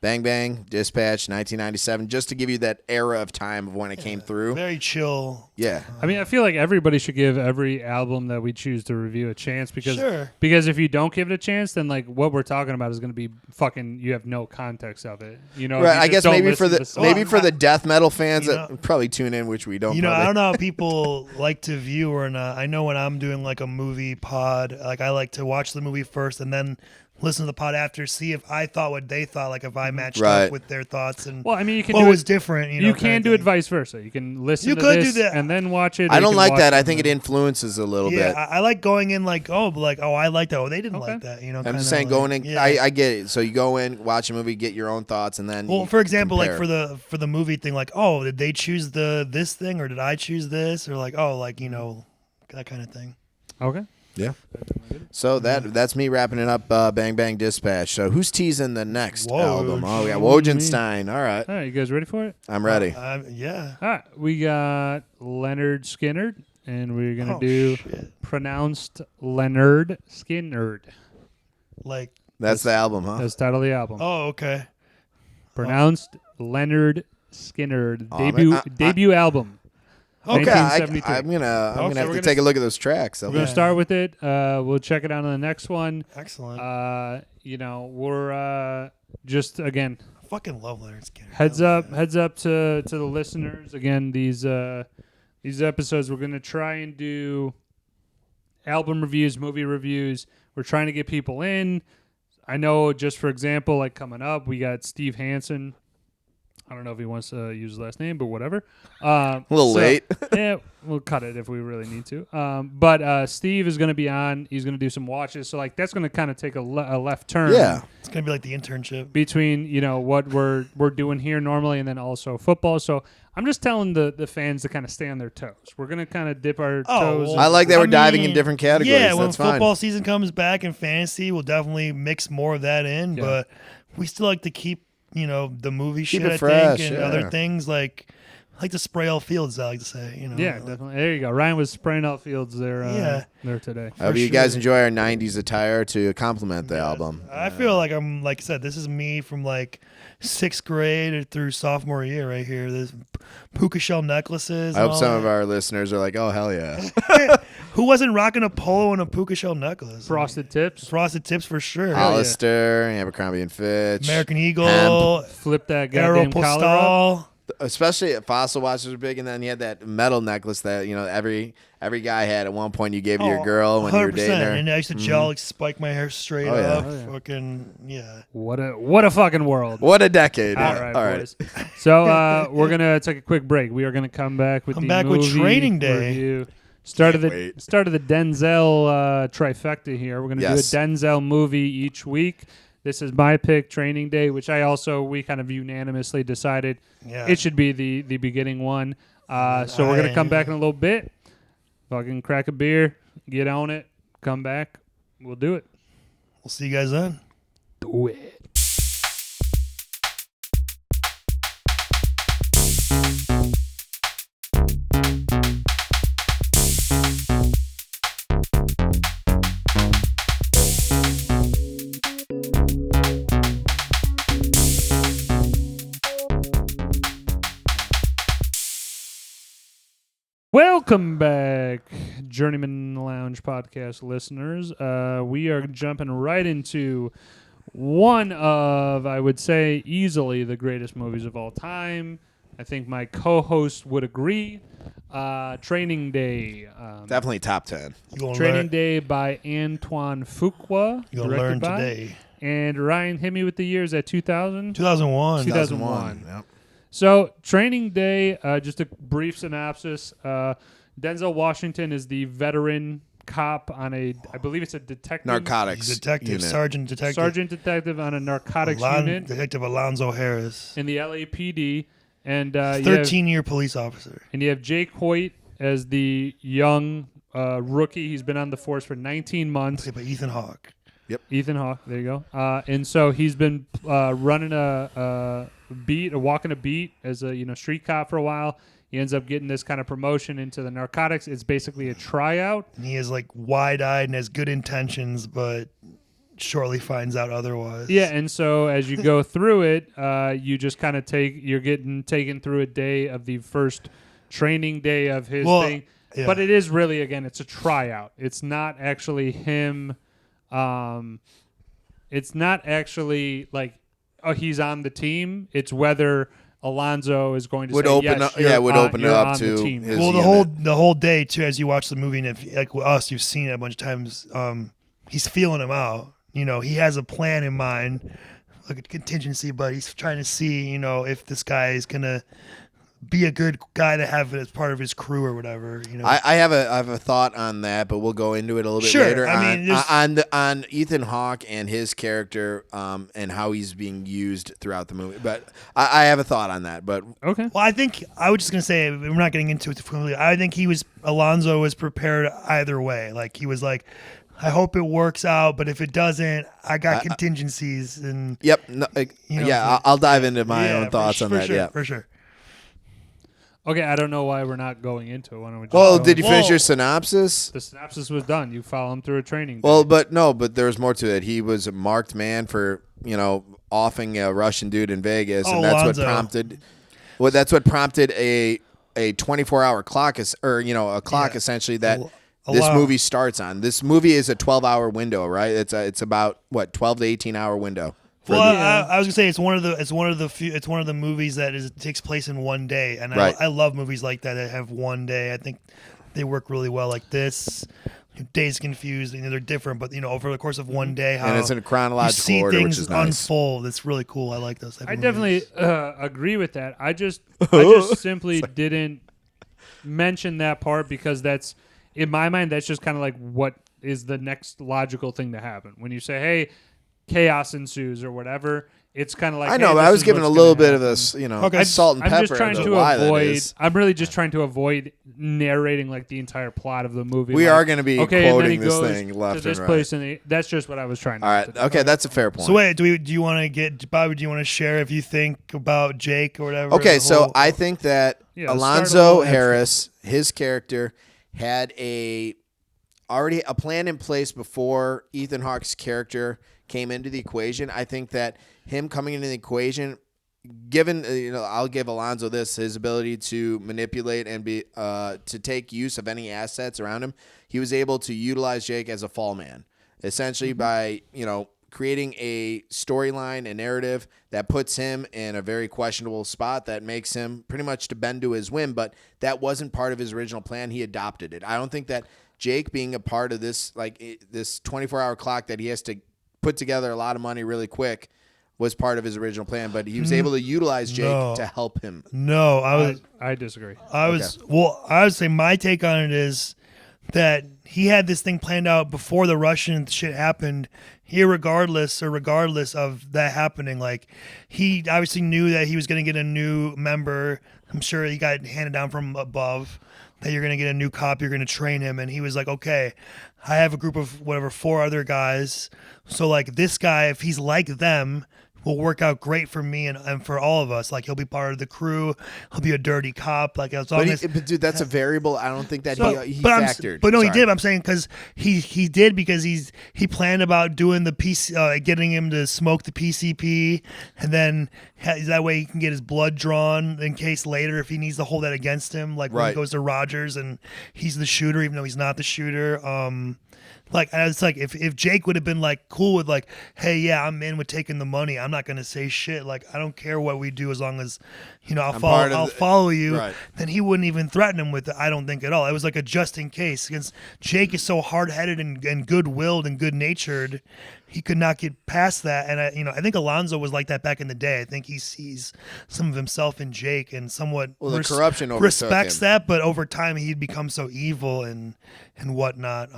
Bang Bang, Dispatch, 1997, just to give you that era of time of when it came through. Very chill. Yeah. I mean, I feel like everybody should give every album that we choose to review a chance because Sure. if you don't give it a chance, then like what we're talking about is going to be fucking. You have no context of it. If Right. you I just guess don't maybe for listen to the song. maybe for the death metal fans You that know- probably tune in, which we don't. I probably. don't know how people like to view or not. I know when I'm doing like a movie pod, like I like to watch the movie first and then listen to the pod after, see if I thought what they thought, like if I matched Right. up with their thoughts and Well, I mean, you can what do was it. different. You know, can kind do of it thing. vice versa. You can listen You to could this do that. and then watch it. or I you don't can like watch that. it I and think it then- influences a little Yeah, bit. I like going in like, oh, I like that. Oh, they didn't Okay. like that. You know, I'm kinda just saying, like, going in. yeah. I get it. So you go in, watch a movie, get your own thoughts, and then. Well, you for example, compare. like for the movie thing, like, oh, did they choose this thing or did I choose this, or like, oh, like that kind of thing. Okay. Yeah. So that's me wrapping it up. Bang Bang Dispatch. So who's teasing the next Woj. album? Oh, we got What do you Wojenstein. All right, All right, you guys ready for it? I'm ready. Yeah. All right, we got Leonard Skinner, and we're gonna Oh, do shit. pronounced Leonard Skinner. Like, That's the album, huh? That's the title of the album. oh, okay. Pronounced Leonard Skinner Oh, debut man, debut album. Okay, 1972. I'm gonna have we're to gonna take a look at those tracks. We're Okay. gonna start with it. We'll check it out on the next one. Excellent. We're just again I fucking love Leonard Skinner. heads up to the listeners. Again, these episodes we're gonna try and do album reviews, movie reviews. We're trying to get people in. I know, just for example, like coming up, we got Steve Hansen I don't know if he wants to use his last name, but whatever. A little late. Yeah, we'll cut it if we really need to. But Steve is going to be on. He's going to do some watches. So like that's going to kind of take a left turn. Yeah. It's gonna be like the internship Between what we're doing here normally and then also football. So I'm just telling the fans to kind of stay on their toes. We're going to kind of dip our toes. well, I like that we're diving in mean, different categories. Yeah, when That's fine. football season comes back in fantasy, we'll definitely mix more of that in. Yeah. But we still like to keep the movie Keep shit, it I fresh, think, and yeah. other things like to spray all fields. I like to say, Yeah, definitely. There you go. Ryan was spraying out fields there. There today. I hope you guys enjoy our 90s attire to complement the album. I feel like I'm, like I said, this is me from like 6th grade through sophomore year right here. There's puka shell necklaces. I hope and some all of that. our listeners are like, oh, hell yeah. Who wasn't rocking a polo and a puka shell necklace? Frosted tips. Frosted tips for sure. Hollister, Abercrombie & Fitch. American Eagle, Flip that goddamn collar up. Aeropostale. Especially Fossil watches were big, and then you had that metal necklace that every guy had at one point. You gave to your girl when you were dating her. And I used to gel, spike my hair straight Oh, yeah. up. Oh, yeah. Fucking, yeah. What a fucking world. What a decade! All right, boys. So we're gonna take a quick break. We are gonna come back with Come the back with movie Training Day. review. Start of Can't the wait. start of the Denzel trifecta here. We're gonna Yes. do a Denzel movie each week. This is my pick, Training Day, which we kind of unanimously decided Yeah. it should be the beginning one. So we're gonna come back in a little bit. Fucking crack a beer, get on it, come back. We'll do it. We'll see you guys then. Do it. Welcome back, Journeymen Lounge podcast listeners. We are jumping right into one of, I would say, easily the greatest movies of all time. I think my co-host would agree. Training Day. Definitely top 10. You gonna Training learn, Day by Antoine Fuqua. you gonna directed learn by. today. And Ryan, hit me with the years at 2000? 2001. 2001. Yep. So, Training Day, just a brief synopsis. Denzel Washington is the veteran cop on I believe it's a detective. Narcotics. Detective, unit. sergeant detective. Sergeant detective on a narcotics unit Detective Alonzo Harris. in the LAPD. And, you have, 13-year police officer. and you have Jake Hoyt as the young rookie. He's been on the force for 19 months. Played by Ethan Hawke. Ethan Hawke, there you go. And so he's been running walking a beat as a street cop for a while. He ends up getting this kind of promotion into the narcotics. It's basically a tryout. And he is like wide-eyed and has good intentions, but shortly finds out otherwise. Yeah, and so as you go through it, you just kind of you're getting taken through a day of the first training day of his thing. Yeah. But it is really, again, it's a tryout. It's not actually him. It's not actually like, oh, he's on the team. It's whether Alonzo is going to Would say, open yes, up- you're yeah, would on- open it you're up on to the team. his- Well, unit. the whole day too, as you watch the movie, and if like with us, you've seen it a bunch of times. He's feeling him out. He has a plan in mind, like a contingency, but he's trying to see, if this guy is gonna be a good guy to have as part of his crew or whatever. I have a thought on that, but we'll go into it a little bit Sure, later. I mean, on Ethan Hawke and his character, and how he's being used throughout the movie. But I have a thought on that. But Okay. Well, I think I was just gonna say we're not getting into it fully. I think Alonzo was prepared either way. Like he was like, I hope it works out, but if it doesn't, I got contingencies and yep, no, I'll dive into my own thoughts on that. Sure, Yeah. for sure. Okay, I don't know why we're not going into it. Why don't we just Well, go did you into finish Well- your synopsis? The synopsis was done. You follow him through a training day. Well, but there was more to it. He was a marked man for offing a Russian dude in Vegas, and that's Alonzo. what prompted. Well, that's what prompted a 24-hour clock, a clock Yeah. essentially that A this lot. movie starts on. This movie is a 12-hour window, right? It's about 12 to 18-hour window. for Well, the- I was gonna say it's one of the movies that takes place in one day, and Right. I love movies like that have one day. I think they work really well. Like this, Days Confused, they're different, but over the course of one day, how And it's in a chronological you see order, which things is nice. unfold. It's really cool. I like those. Type I of definitely movies. agree with that. I just simply didn't mention that part because that's, in my mind, that's just kind of like what is the next logical thing to happen. When you say, hey, chaos ensues or whatever, it's kind of like, I know, hey, but this I was is giving a what's little gonna bit of happen. this, Okay. salt and I'm pepper. just trying into to why that avoid. is. I'm really just trying to avoid narrating like the entire plot of the movie. We like, are going to be okay, and then he quoting this goes thing left to this and right. place, and that's just what I was trying to. All right. Okay, that's a fair point. So wait, do you want to get Bobby? Do you want to share if you think about Jake or whatever? Okay, the so whole- I think that Yeah, start a Alonzo little Harris, his character, had already a plan in place before Ethan Hawke's character came into the equation. I think that him coming into the equation, given I'll give Alonzo his ability to manipulate and be to take use of any assets around him. He was able to utilize Jake as a fall man, essentially by creating a storyline, a narrative that puts him in a very questionable spot that makes him pretty much to bend to his whim. But that wasn't part of his original plan. He adopted it. I don't think that Jake being a part of this, this 24-hour clock that he has to put together a lot of money really quick, was part of his original plan. But he was able to utilize Jake to help him. No, I disagree. I would say my take on it is that he had this thing planned out before the Russian shit happened, regardless of that happening. Like, he obviously knew that he was going to get a new member. I'm sure he got handed down from above that you're going to get a new cop, you're going to train him. And he was like, okay, I have a group of 4 other guys. So like this guy, if he's like them, will work out great for me and for all of us. Like, he'll be part of the crew. He'll be a dirty cop. Like, as long as. But dude, that's a variable. I don't think that he factored. But no, he did. I'm saying because he did because he planned about doing the PC, getting him to smoke the PCP, and then that way he can get his blood drawn in case later if he needs to hold that against him. Like when he goes to Rogers and he's the shooter, even though he's not the shooter. It's like if Jake would have been like cool with like, hey, yeah, I'm in with taking the money. I'm not gonna say shit. Like, I don't care what we do as long as, I'll follow you. Right. Then he wouldn't even threaten him with it. I don't think at all. It was like a just in case. Because Jake is so hard headed and good willed and good natured, he could not get past that. And I think Alonzo was like that back in the day. I think he sees some of himself in Jake and somewhat the corruption overtook respects him. that. But over time, he'd become so evil and whatnot.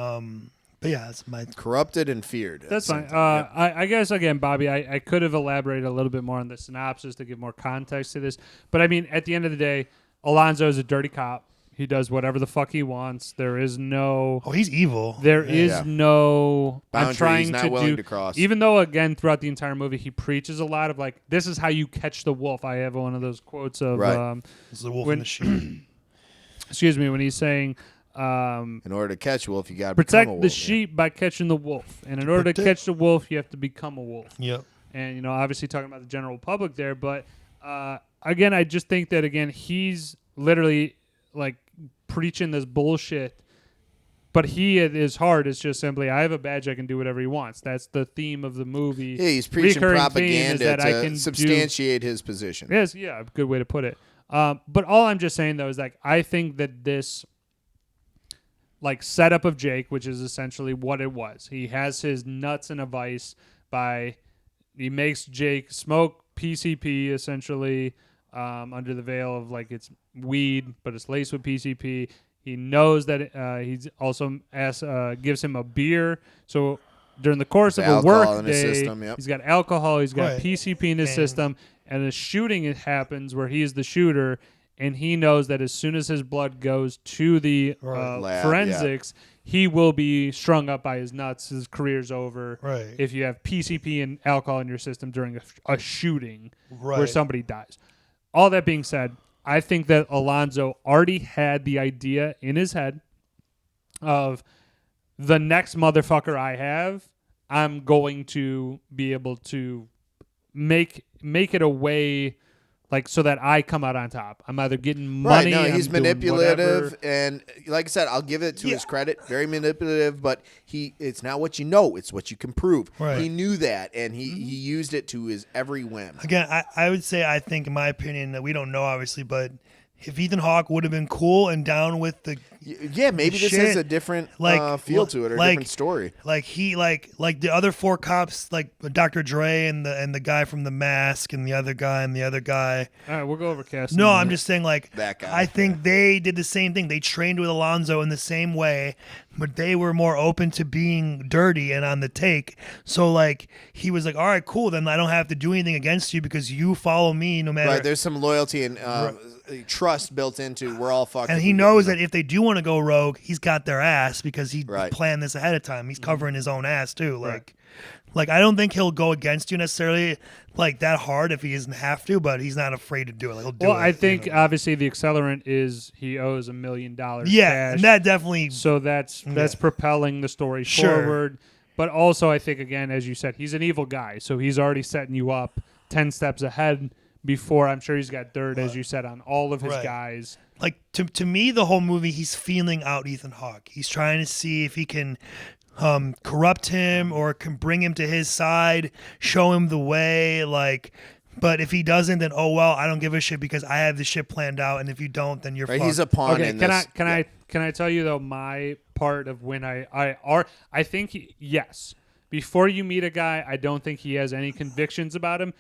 But yeah, that's my corrupted and feared. That's fine. I guess, again, Bobby, I could have elaborated a little bit more on the synopsis to give more context to this. But, I mean, at the end of the day, Alonzo is a dirty cop. He does whatever the fuck he wants. There is no... Oh, he's evil. There is no... boundary I'm trying he's not to willing do, to cross. Even though, again, throughout the entire movie, he preaches a lot of, like, this is how you catch the wolf. I have one of those quotes of... It's the wolf in the sheep. Excuse me, when he's saying... in order to catch wolf, you got to protect the sheep by catching the wolf, and in order to catch the wolf, you have to become a wolf. Yep. And obviously talking about the general public there, but again, I just think that he's literally like preaching this bullshit. But his heart is just simply, I have a badge, I can do whatever he wants. That's the theme of the movie. Yeah, he's preaching Recurring theme is propaganda that I to can substantiate his position. Yes, yeah, good way to put it. But all I'm just saying though is like I think that this like setup of Jake, which is essentially what it was. He has his nuts in a vice he makes Jake smoke PCP essentially under the veil of like it's weed, but it's laced with PCP. He knows that he's also gives him a beer. So during the course of a work day, he's got alcohol, he's got PCP in his system, and a shooting happens where he is the shooter. And he knows that as soon as his blood goes to the forensics, he will be strung up by his nuts. His career's over. Right. If you have PCP and alcohol in your system during a shooting where somebody dies. All that being said, I think that Alonzo already had the idea in his head of the next motherfucker I have, I'm going to be able to make it a way... like so that I come out on top. I'm either getting money. Right, no, he's manipulative, whatever. and like I said, I'll give it to his credit. Very manipulative, but it's not what you know; it's what you can prove. Right. He knew that, and he used it to his every whim. Again, I would say I think, in my opinion, that we don't know obviously, but if Ethan Hawke would have been cool and down with the Yeah, maybe this shit, has a different feel to it, or a different story. Like he like the other 4 cops, like Dr. Dre and the guy from The Mask and the other guy and the other guy. All right, we'll go over casting. No, I'm just saying, like, That guy, I think they did the same thing. They trained with Alonzo in the same way, but they were more open to being dirty and on the take. So, like, he was like, all right, cool, then I don't have to do anything against you because you follow me no matter. Right, there's some loyalty and trust built into we're all fucked. And he knows that if they do want to go rogue, he's got their ass because he planned this ahead of time. He's covering his own ass, too. Like, I don't think he'll go against you necessarily like that hard if he doesn't have to, but he's not afraid to do it. Like, he'll do it. Well, I think obviously the accelerant is he owes $1 million. Yeah, cash, and that definitely. so that's propelling the story forward. But also, I think again, as you said, he's an evil guy, so he's already setting you up 10 steps ahead. Before I'm sure he's got dirt, as you said, on all of his guys. Like to me, the whole movie, he's feeling out Ethan Hawke. He's trying to see if he can corrupt him or can bring him to his side, show him the way. Like, but if he doesn't, then oh well, I don't give a shit because I have this shit planned out. And if you don't, then you're fucked. He's a pawn in this. Can I tell you though my part of when I think yes. Before you meet a guy, I don't think he has any convictions about him.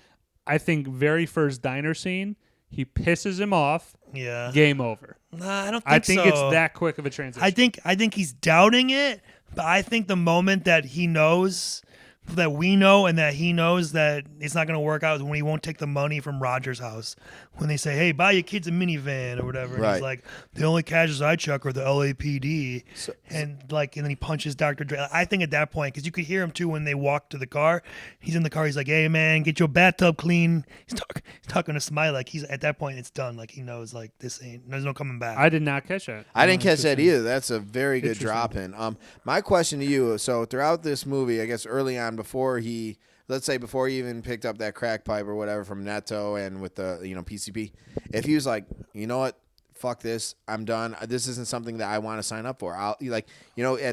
I think very first diner scene, he pisses him off. Yeah. Game over. Nah, I don't think so. I think it's that quick of a transition. I think he's doubting it, but I think the moment that he knows that we know and that he knows that it's not going to work out is when he won't take the money from Roger's house. When they say, hey, buy your kids a minivan or whatever. And he's like, the only casuals I check are the LAPD. And then he punches Dr. Dre. I think at that point, because you could hear him too when they walk to the car. He's in the car. He's like, hey, man, get your bathtub clean. He's talking to Smiley. Like, he's at that point, it's done. Like, he knows, like, there's no coming back. I did not catch that. I didn't catch that either. That's a very good drop in. My question to you, so throughout this movie, I guess early on, before he even picked up that crack pipe or whatever from Neto and with the PCP, if he was like, you know what, fuck this, I'm done. This isn't something that I want to sign up for. At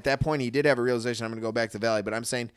that point he did have a realization, I'm going to go back to Valley. But I'm saying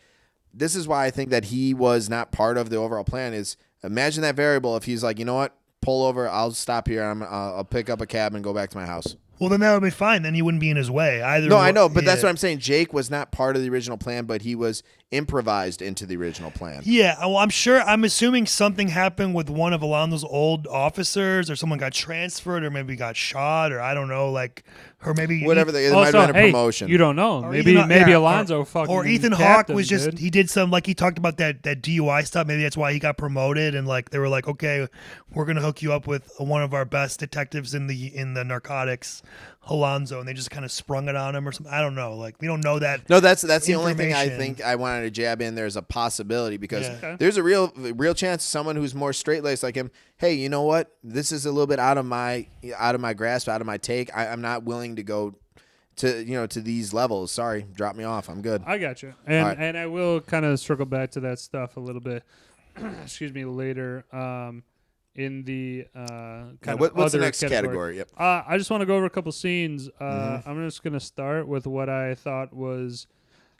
this is why I think that he was not part of the overall plan. Is imagine that variable if he's like, you know what, pull over, I'll stop here, I'll pick up a cab and go back to my house. Well, then that would be fine. Then he wouldn't be in his way either. No, I know, but that's what I'm saying. Jake was not part of the original plan, but he was improvised into the original plan. Yeah, well, I'm assuming something happened with one of Alonzo's old officers, or someone got transferred, or maybe got shot, or I don't know, like, or maybe whatever. There might have been a promotion. You don't know. Or Maybe Alonzo fucking or Ethan Hawke was just he did some, like, he talked about that DUI stuff. Maybe that's why he got promoted, and like they were like, okay, we're gonna hook you up with one of our best detectives in the narcotics, Alonzo, and they just kind of sprung it on him or something. I don't know. Like, we don't know that. No, that's the only thing I think I wanted to jab in. There's a possibility because there's a real chance someone who's more straight laced like him. Hey, you know what? This is a little bit out of my grasp, out of my take. I'm not willing to go to these levels. Sorry, drop me off. I'm good. I got you, and I will kind of circle back to that stuff a little bit. Excuse me, later. In the what's the next category? Yep. I just want to go over a couple scenes. I'm just going to start with what I thought was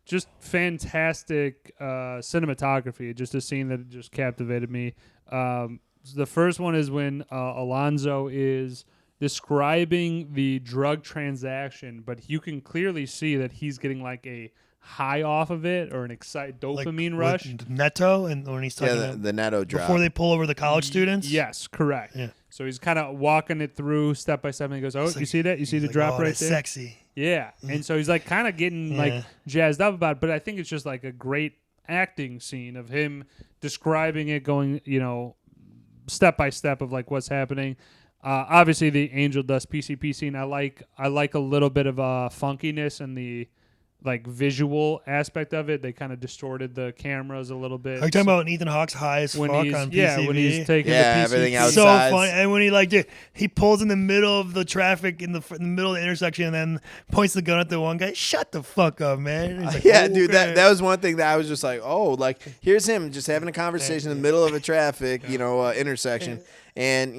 just fantastic cinematography. Just a scene that just captivated me. The first one is when Alonzo is describing the drug transaction, but you can clearly see that he's getting like a high off of it or an dopamine rush. Neto, and when he's talking the Neto drop before they pull over the college students. Yes, correct. Yeah. So he's kind of walking it through step by step, and he goes, "Oh, you see that? You see the drop right there? Sexy." Yeah, and so he's like kind of getting like jazzed up about it, but I think it's just like a great acting scene of him describing it, going step by step of like what's happening. Obviously, the Angel Dust PCP scene, I like a little bit of funkiness and the like visual aspect of it. They kind of distorted the cameras a little bit. Are you talking about when Ethan Hawke's high as fuck on PCV? Yeah, when he's taking the PCV. Everything outside. So funny. And when he pulls in the middle of the traffic in the middle of the intersection and then points the gun at the one guy. Shut the fuck up, man. Like, dude, that was one thing that I was just like, oh, like here's him just having a conversation in the middle of a traffic, intersection. And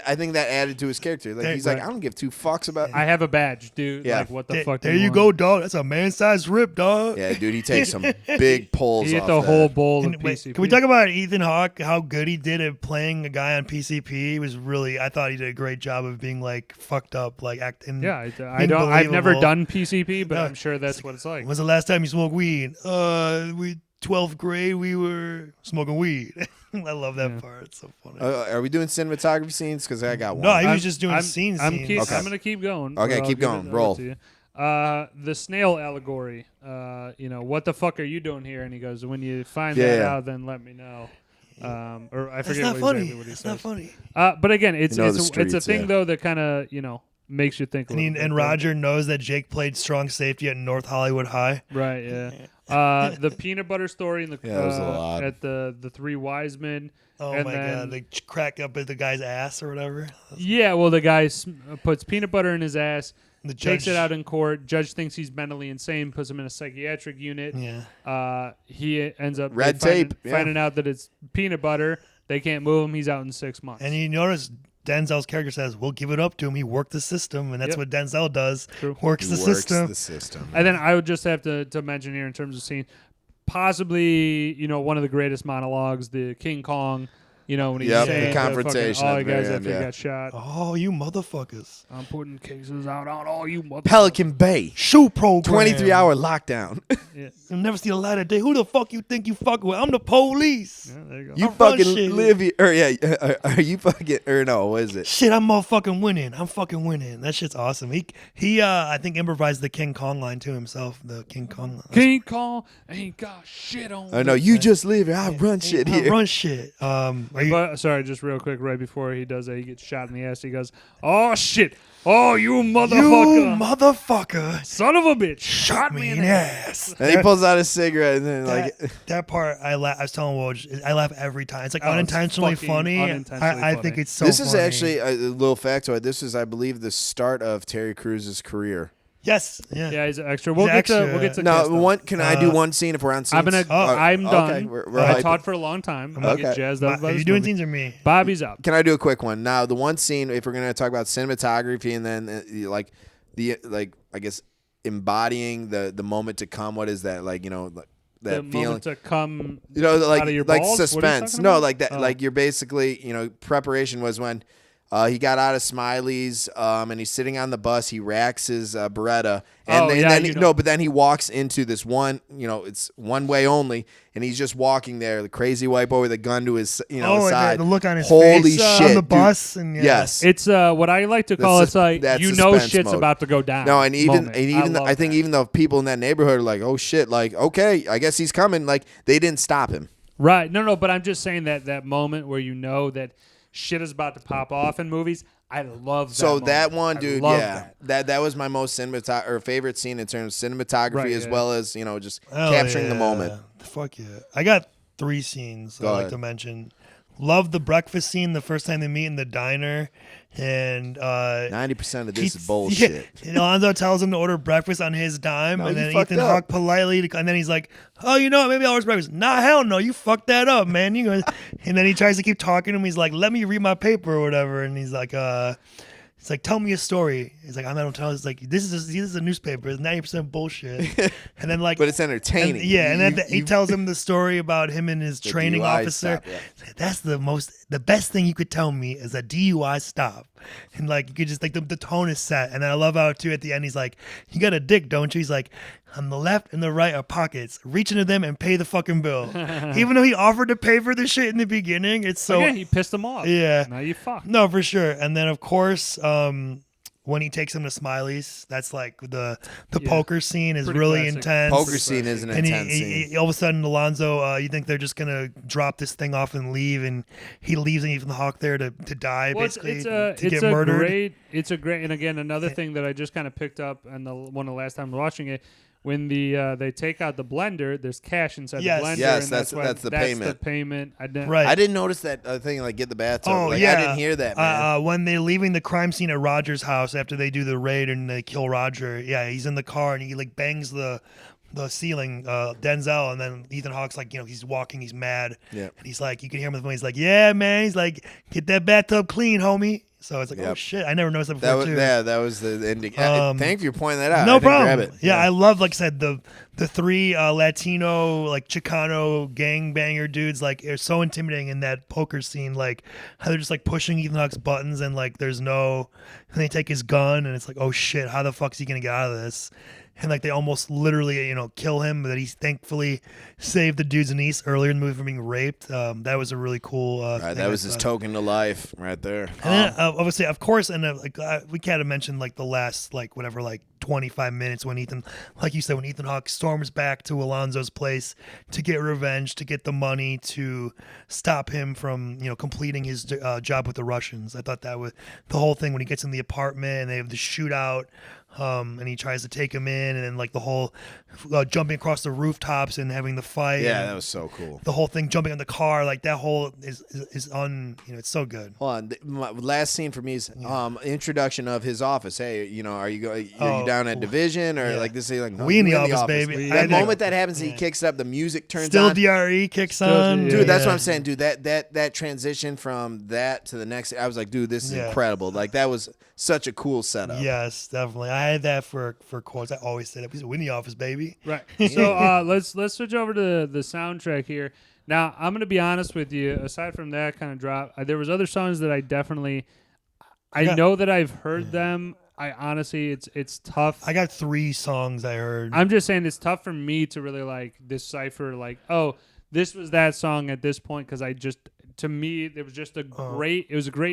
I think that added to his character. Like he's like, I don't give two fucks about. I have a badge, dude. Yeah. Like what the fuck? There you go, dog. That's a man-sized rip, dog. Yeah, dude, he takes some big pulls. He hit off the that. whole bowl of Wait, PCP. can we talk about Ethan Hawke? How good he did at playing a guy on PCP? He was really. I thought he did a great job of being like fucked up, like acting. Yeah, I've never done PCP, but No, I'm sure that's what it's like. When's the last time you smoked weed? We 12th grade. We were smoking weed. I love that part. It's so funny. Are we doing cinematography scenes? Because I got one. No, he was just doing scenes. I'm Okay. gonna keep going. Okay, but I'll keep give going. it Roll. to you. The snail allegory. What the fuck are you doing here? And he goes, when you find that out, then let me know. Or I That's forget not what funny. exactly what he That's says. not funny. But again, it's the it's a streets, thing though that kind of makes you think. And Roger knows that Jake played strong safety at North Hollywood High. Right. Yeah. The peanut butter story in the that was a lot. at the Three Wise Men. Oh and my then, god! They crack up at the guy's ass or whatever. Yeah. Well, the guy puts peanut butter in his ass. The Takes judge- it out in court. Judge thinks he's mentally insane. Puts him in a psychiatric unit. Yeah. He ends up Red tape, yeah. finding out that it's peanut butter. They can't move him. He's out in 6 months. And you notice Denzel's character says, "We'll give it up to him. He worked the system," and that's Yep. what Denzel does. True. Works He the works system. the system. And then I would just have to mention here in terms of scene, possibly one of the greatest monologues, the King Kong. When he's Yep, the saying confrontation all at the the guys very end, after he yeah. got shot. Oh, you motherfuckers! I'm putting cases out on all you motherfuckers. Pelican Bay. Shoe program. 23-hour lockdown. Yeah. You'll never see the light of day. Who the fuck you think you fucking with? I'm the police. Yeah, there you go. You I'm run fucking shit. live here. Or yeah, are you fucking, or no, what is it? Shit, I'm motherfucking winning. I'm fucking winning. That shit's awesome. He I think improvised the King Kong line to himself. The King Kong line. King Kong ain't got shit on. Oh no, you just live here. I run shit I here. run shit. Are you, But sorry, just real quick, right before he does that, he gets shot in the ass. He goes, "Oh shit! Oh you you motherfucker! motherfucker! Son of a bitch! Shot me in the ass." And he pulls out a cigarette and then That part, I was telling Woj, I laugh every time. It's like Oh, it's unintentionally fucking funny. unintentionally I funny. think it's so. this is funny. actually a little factoid. This is, I believe, the start of Terry Crews's career. Yes. Yeah. Yeah, he's an extra. We'll He's get extra. to we'll get to No, Kiss, though. one. Can I do one scene if we're on scenes? I'm done. Okay, we're I hyping. taught for a long time. I'm gonna get Okay. jazzed up by Are you this doing movie. scenes or me? Bobby's out. Can I do a quick one? Now, the one scene, if we're going to talk about cinematography and then I guess embodying the moment to come, what is that? Like, that The feeling. moment to come. Like out of your like balls? What are you suspense. talking No, about? like that. Oh. Like you're basically, preparation was when he got out of Smiley's and he's sitting on the bus. He racks his Beretta, and but then he walks into this one. It's one way only, and he's just walking there. The crazy white boy with a gun to his side. The look on his Holy face shit, on the dude. bus, and Yes. It's what I like to call That's it's like that's know suspense shit's mode. about to go down. No, and even moment. I think even the people in that neighborhood are like, oh shit, like okay, I guess he's coming. Like they didn't stop him. Right. No, but I'm just saying that moment where you know that shit is about to pop off in movies. I love that. So moment. that one, I dude, love yeah, that was my most favorite scene in terms of cinematography, Right, as yeah. well as just Hell capturing the yeah. moment. Fuck yeah! I got 3 scenes Go I like ahead. to mention. Love the breakfast scene the first time they meet in the diner, and 90% of this he- is bullshit. Yeah, and Alonzo tells him to order breakfast on his dime, No, and you then fucked Ethan up. Hawke politely, and then he's like, "Oh, you know what? Maybe I'll order breakfast." Nah, hell no, you fucked that up, man. You know, and then he tries to keep talking to him. He's like, "Let me read my paper or whatever," and he's like, It's like, tell me a story. He's like, I'm not telling. It's like, this is a newspaper. It's 90% bullshit. And then like, But it's entertaining. and then he tells him the story about him and his training DUI officer. stop, yeah. That's the best thing you could tell me is a DUI stop. And like, you could just like the tone is set. And then I love how too at the end he's like, you got a dick, don't you? He's like, on the left and the right are pockets. Reach into them and pay the fucking bill. Even though he offered to pay for the shit in the beginning, it's so yeah, he pissed him off. Yeah. Now you fucked. no, for sure. And then of course, when he takes him to Smiley's, that's like the Yeah. poker scene is Pretty really classic. intense. Poker scene is an And intense scene. all of a sudden, Alonzo, you think they're just gonna drop this thing off and leave, and he leaves and Ethan Hawke there to die, Well, basically to get murdered. It's a great, and again, another thing that I just kind of picked up, and one of the last time watching it, when they take out the blender, there's cash inside Yes. the blender. Yes, and that's the payment. The payment. Right. I didn't notice that thing like get the bathtub. Oh like, yeah, I didn't hear that, man. When they're leaving the crime scene at Roger's house after they do the raid and they kill Roger, yeah, he's in the car and he like bangs the ceiling, Denzel, and then Ethan Hawke's like, he's walking, he's mad, Yeah. and he's like, you can hear him on the phone. He's like, yeah, man. He's like, get that bathtub clean, homie. So it's like, oh shit, I never noticed that before too. That was the ending. Thank you for pointing that out. No I didn't problem. grab it. Yeah, I love, like I said, the three Latino, like Chicano gangbanger dudes. Like, are so intimidating in that poker scene. Like how they're just like pushing Ethan Hawke's buttons, and like and they take his gun, and it's like, oh shit, how the fuck is he gonna get out of this? And like they almost literally, kill him, but he thankfully saved the dude's niece earlier in the movie from being raped. That was a really cool. Right, that was his token to life, right there. And then, obviously, of course, and we kind of mentioned like the last 25 minutes when Ethan, like you said, when Ethan Hawke storms back to Alonzo's place to get revenge, to get the money to stop him from completing his job with the Russians. I thought that was the whole thing when he gets in the apartment and they have the shootout. And he tries to take him in, and then like the whole jumping across the rooftops and having the fight. Yeah, that was so cool. The whole thing jumping on the car, like that whole is it's so good. Hold on, my last scene for me is introduction of his office. Hey, are you down at Division or like this? Like no, we in the office, baby. That moment that happens, he kicks up, the music turns Still on. DRE kicks on, dude. That's what I'm saying, dude. That transition from that to the next, I was like, dude, this is incredible. Like that was such a cool setup. Yes, definitely. I had that for quotes. I always say that. He's in the office, baby. Right. So let's switch over to the soundtrack here. Now I'm gonna be honest with you. Aside from that kind of drop, there was other songs that I definitely. I know that I've heard them. I honestly, it's tough. I got 3 songs I heard. I'm just saying it's tough for me to really like decipher like, oh, this was that song at this point because to me it was just a great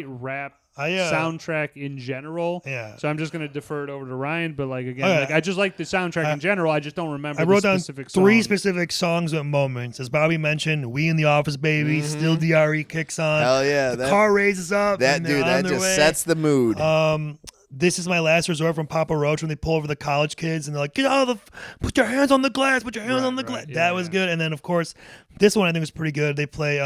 rap soundtrack in general. Yeah. So I'm just gonna defer it over to Ryan, but like again, like I just like the soundtrack in general. I just don't remember. I wrote down specific 3 songs. specific songs at moments. As Bobby mentioned, "We in the Office, Baby," Still DRE kicks on. Hell yeah! The car raises up. That and dude, that just sets the mood. This Is My Last Resort from Papa Roach when they pull over the college kids and they're like, get out of put your hands on the glass, put your hands on the glass. That was good. And then, of course, this one I think was pretty good. They play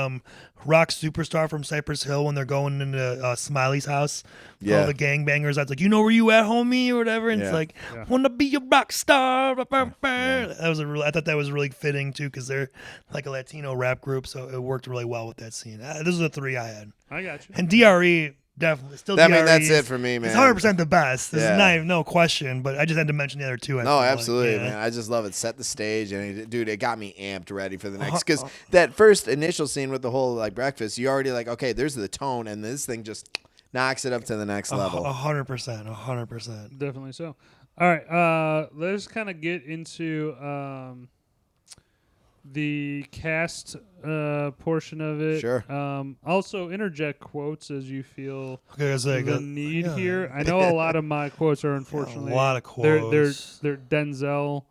Rock Superstar from Cypress Hill when they're going into Smiley's house. All the gangbangers. That's like, you know where you at, homie, or whatever. And it's like, wanna be a rock star. That was I thought that was really fitting, too, because they're like a Latino rap group, so it worked really well with that scene. Those are the 3 I had. I got you. And DRE... Definitely. Still I DRE mean, that's it for me, man. It's 100% the best. There's no question, but I just had to mention the other 2. No, absolutely, man. I just love it. Set the stage, and dude, it got me amped ready for the next. Because that first initial scene with the whole like breakfast, you already like, okay, there's the tone, and this thing just knocks it up to the next level. 100%. Definitely so. All right, let's kind of get into the cast portion of it. Sure. Also, interject quotes as you feel the need here. I know a lot of my quotes are unfortunately a lot of quotes. They're Denzel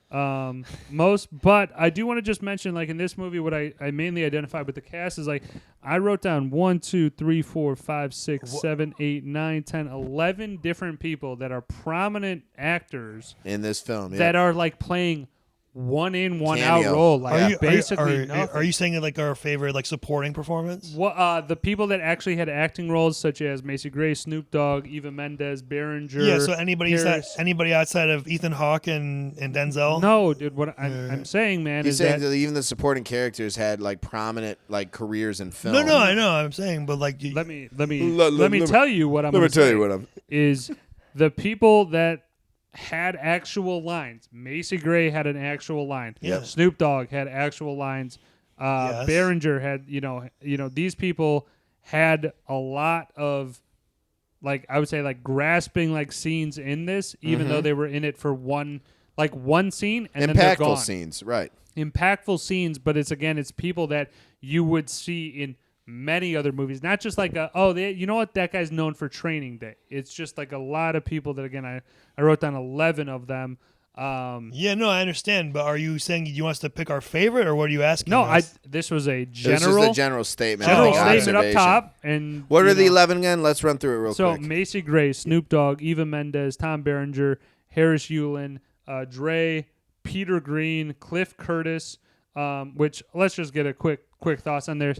but I do want to just mention, like in this movie, what I mainly identified with the cast is like I wrote down 1, 2, 3, 4, 5, 6, 7, 8, 9, 10, 11 different people that are prominent actors in this film that are like playing one in, one Cameo. out role. Like basically, are you saying like our favorite like supporting performance? The people that actually had acting roles, such as Macy Gray, Snoop Dogg, Eva Mendes, Berenger. Yeah, so anybody outside of Ethan Hawke and Denzel? No, dude. What I'm saying, man, He's is saying that even the supporting characters had like prominent like careers in film. No, I know. I'm saying, but like, let me tell you what I'm. Let me tell you what I'm. Is the people that had actual lines. Macy Gray had an actual line. Yeah. Snoop Dogg had actual lines. Yes. Berenger had, these people had a lot of, like, I would say, like, grasping, like, scenes in this, even though they were in it for one scene, and then they're gone. Impactful scenes, right. Impactful scenes, but it's people that you would see in many other movies, not just like you know what, that guy's known for Training Day. It's just like a lot of people that, again, I wrote down 11 of them. I understand, but are you saying you want us to pick our favorite, or what are you asking? No, us? this was a This is general the general statement. statement up top. And what are the 11 again? Let's run through it real quick. So Macy Gray, Snoop Dogg, Eva Mendes, Tom Berenger, Harris Yulin, Dre, Peter Green, Cliff Curtis. Which let's just get a quick thoughts on there.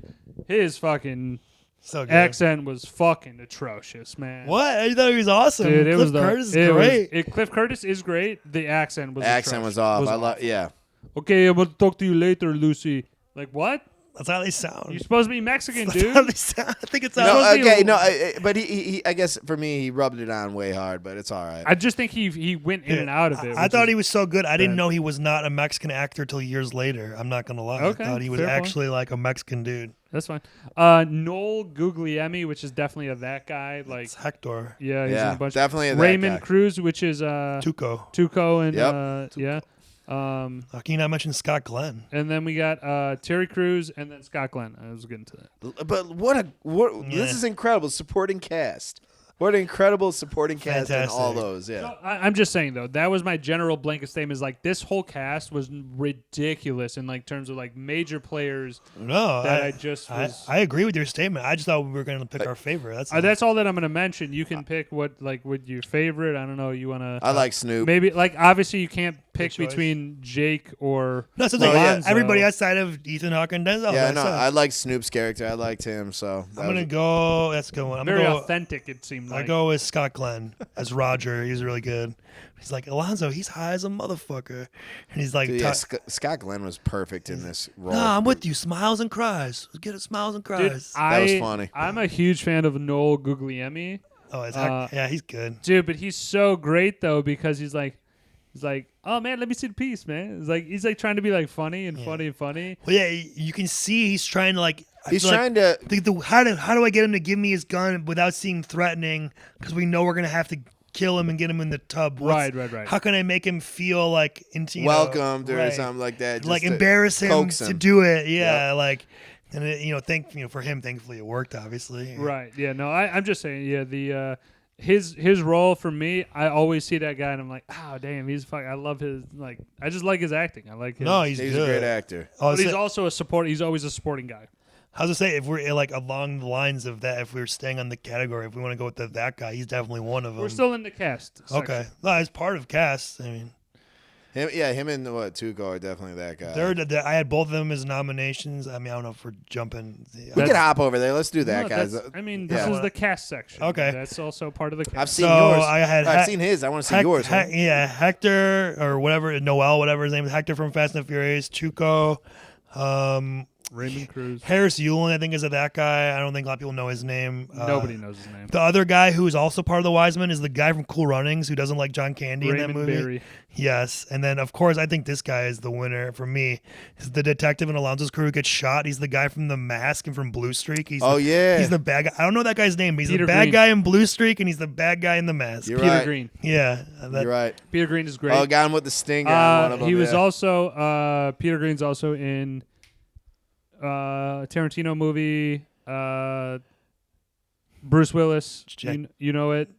His fucking So good. accent was fucking atrocious, man. What? I thought he was awesome. Dude, Cliff Curtis is great. Cliff Curtis is great. The accent was Accent was atrocious. off. I love. awful. Yeah. Okay, I'm gonna talk to you later, Lucy. Like what? That's how they sound. You're supposed to be Mexican, That's how dude. they sound. I think it's No, how okay, no, but he, I guess for me, he rubbed it on way hard, but it's all right. I just think he went in and out of it. I thought he was so good. I didn't know he was not a Mexican actor till years later. I'm not gonna lie. Okay, I thought he was fair point. actually like a Mexican dude. That's fine. Noel Guglielmi, which is definitely that guy. Like, It's Hector. yeah, he's in Yeah, a bunch. definitely that Raymond guy. Cruz, which is Tuco. and Yep. yeah. Can you not mention Scott Glenn? And then we got Terry Crews and then Scott Glenn. I was getting to that. But what Yeah. this is incredible supporting cast. What an incredible supporting cast in all Fantastic. those. Yeah. So, I'm just saying though, that was my general blanket statement. Is like this whole cast was ridiculous in like terms of like major players. No, That I just was- I agree with your statement. I just thought we were going to pick our favorite. That's all that I'm gonna mention. You can pick what your favorite. I don't know. You wanna? I like Snoop. Maybe like obviously you can't pick choice. between Jake or No, so Alonzo. everybody outside of Ethan Hawke and Denzel. Yeah, that's no, it. I like Snoop's character. I liked him, so that I'm gonna was- go. That's a good one. I'm Very gonna go. authentic. It seemed I like. go with Scott Glenn as Roger. He's really good. He's like Alonzo. He's high as a motherfucker, and he's like, Dude, yeah, Scott Glenn was perfect in this role. "Nah, I'm with you. Smiles and cries. Let's get it. Smiles and Dude, cries." That was funny. I'm a huge fan of Noel Guglielmi. Oh, yeah, he's good. Dude, but he's so great though because he's like, oh man, let me see the piece, man. He's like trying to be like funny and funny and funny. Well, yeah, you can see he's trying to like. I He's feel like trying to. how do I get him to give me his gun without seeming threatening? Because we know we're gonna have to kill him and get him in the tub. Right. How can I make him feel like Welcomed or right. something like that. Like just to embarrass him coax to him. do it? Yeah, like, and it, for him, thankfully it worked. Obviously, Right. Yeah. No, I'm just saying. Yeah. The his role for me, I always see that guy and I'm like, oh damn, he's fuck. I love his like. I just like his acting. I like his. No, he's He's good. a great actor. Oh, But he's also a support. He's always a supporting guy. I was gonna say if we're like along the lines of that, if we're staying on the category, if we want to go with that guy, he's definitely one of them. We're still in the cast. section. okay. No, as part of cast. I mean, Him and Tuco are definitely that guy. I had both of them as nominations. I mean, I don't know if we're jumping. We can hop over there. Let's do that, No, guys. that's- I mean, this Yeah. is the cast section. Okay. That's also part of the cast. I've seen So, yours. I had I've seen his. I want to see yours. man. Hector or whatever, Noel, whatever his name is, Hector from Fast and Furious, Tuco, Raymond Cruz. Harris Yulin, I think is that guy. I don't think a lot of people know his name. Nobody knows his name. The other guy who's also part of the Wiseman is the guy from Cool Runnings who doesn't like John Candy in Raymond that movie. Berry. Yes, and then of course I think this guy is the winner for me. He's the detective in Alonzo's crew who gets shot. He's the guy from The Mask and from Blue Streak. He's he's the bad guy. I don't know that guy's name, but he's Peter the bad Green. guy in Blue Streak and he's the bad guy in The Mask. You're Peter right. Green. Yeah, You're right. Peter Green is great. Oh, got him with the stinger on one of them. He was yeah. also Peter Green's also in Tarantino movie. Bruce Willis. Jack- You know it.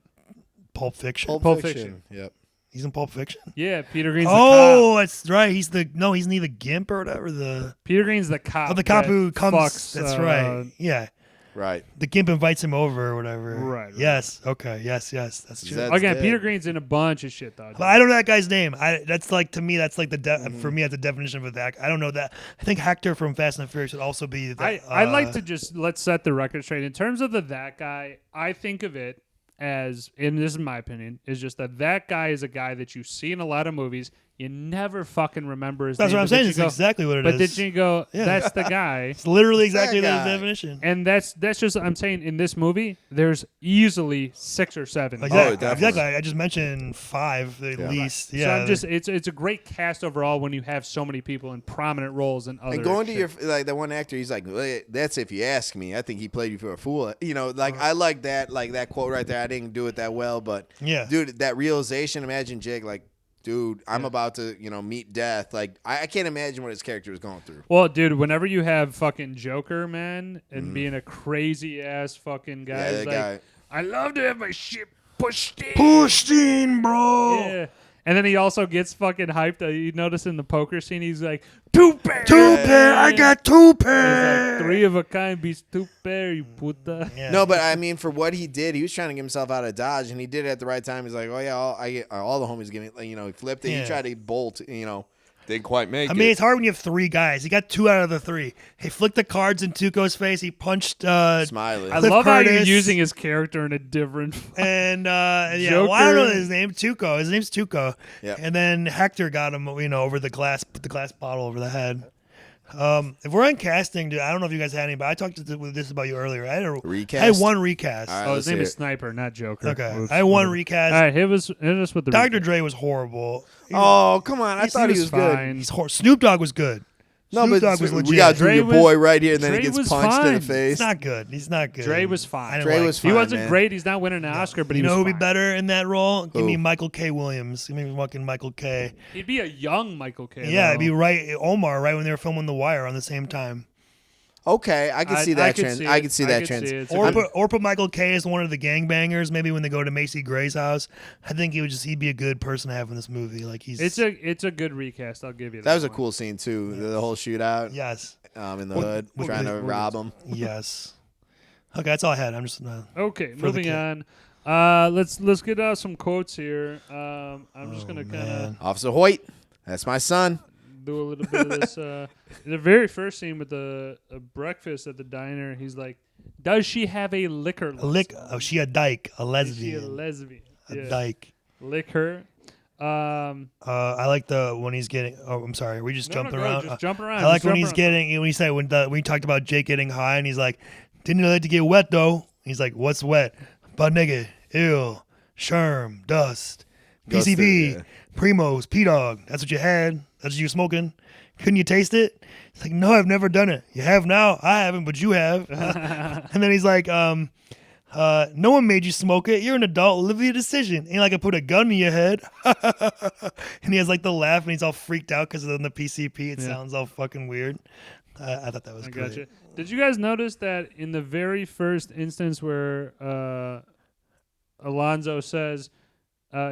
Pulp Fiction. Pulp Fiction. Yep. He's in Pulp Fiction. Yeah, Peter Green's Oh, the that's right. Isn't he the Gimp or whatever? cop. Peter Green's the cop. The cop that who comes. fucks, That's right. Yeah. Right. The Gimp invites him over or whatever. Right. Yes. Okay. Yes. That's true. That's Again, dead. Peter Green's in a bunch of shit though. But I don't know that guy's name. That's like to me. That's like Mm-hmm. for me. That's the definition of a that. I don't know that. I think Hector from Fast and Furious should also be. I'd like to just let's set the record straight in terms of that guy. I think of it as, and this is my opinion, is just that guy is a guy that you see in a lot of movies. You never fucking remember his That's name. what I'm but then saying. you It's go- exactly what it But is. then you go, Yeah. that's the guy. It's literally exactly the guy. definition. And that's just I'm saying in this movie, there's easily 6 or 7. Exactly. definitely. Exactly. I just mentioned 5 at least. So Yeah. I'm just it's a great cast overall when you have so many people in prominent roles and other. And going to shit. your that one actor, he's like, "Well, that's if you ask me. I think he played you for a fool." I like that quote right there. I didn't do it that well, but Yeah. dude, that realization. Imagine Jake, dude, I'm about to meet death. I can't imagine what his character was going through. Well, dude, whenever you have fucking Joker, man, and being a crazy ass fucking guy, Yeah, he's that like, guy. I love to have my shit pushed in. Pushed in, bro. Yeah. And then he also gets fucking hyped. You notice in the poker scene, he's like, 2 pair. 2 pair. I got 2 He's pair. like, 3 of a kind beats 2 pair, you puta. Yeah. No, but I mean, for what he did, he was trying to get himself out of Dodge, and he did it at the right time. He's like, "Oh yeah, all the homies give me." He flipped it. Yeah. He tried to bolt. Didn't quite make I it. mean, it's hard when you have 3 guys. He got 2 out of the 3. He flicked the cards in Tuco's face. He punched Smiley. I Cliff love how you're Curtis. using his character in a different. And yeah, Joker. well, I don't know his name. Tuco. His name's Tuco. Yep. And then Hector got him, over the glass, put the glass bottle over the head. If we're on casting, dude, I don't know if you guys had any, but I talked with this about you earlier. I Recast? had 1 recast. All right. Oh, let's his name hear is it. Sniper, not Joker. Okay, Oops. I had 1 recast. All right, hit us with the Dr. Dre was horrible. Oh, come on. I thought he was good. fine. He's Snoop Dogg was good. No, Snoop but Dogg was legit. we got to do Dre your was- boy right here, and then Dre he gets was punched in fine. the face. He's not good. He's not good. Dre was I fine. didn't Dre like was him. fine. He wasn't man. great. He's not winning an Oscar, but You he know was who'd be fine. better in that role? Give me Who? Michael K. Williams. Give me fucking Michael K. He'd be a young Michael K. Yeah, though. it'd be right. Omar, right when they were filming The Wire on the same time. Okay, I can see that trend. I can see that trend. It's Or a good- put Michael K as one of the gangbangers. Maybe when they go to Macy Gray's house, I think he'd be a good person to have in this movie. Like he's It's a good recast. I'll give you that. That was a one. cool scene too. The whole shootout yes, in the What- hood, what- trying to what- rob him. yes. Okay, that's all I had. I'm just Okay, for the moving kid. on. Let's get out some quotes here. I'm just gonna kind of man. Officer Hoyt, that's my son. do a little bit of this. In the very first scene with the breakfast at the diner, he's like, "Does she have a liquor license? She a dyke, a Is she a lesbian, lesbian? a Yeah. dyke. Lick her." I like when he's getting. Oh, I'm sorry. Are we just No, jumping no, go, around? just jumping around. I like just when jump he's around. getting when he said when he talked about Jake getting high and he's like, "Didn't you like to get wet though?" He's like, "What's wet? Butt nigga, ill, sherm, dust, PCP, yeah. Primos, P Dog. That's what you had. That's what you were smoking. Couldn't you taste it?" It's like, "No, I've never done it. You have now. I haven't, but you have." And then he's like, "No one made you smoke it. You're an adult. Live your decision. Ain't like I put a gun in your head." And he has like the laugh, and he's all freaked out because on the PCP, it sounds all fucking weird. I thought that was I great. gotcha. Did you guys notice that in the very first instance where Alonzo says,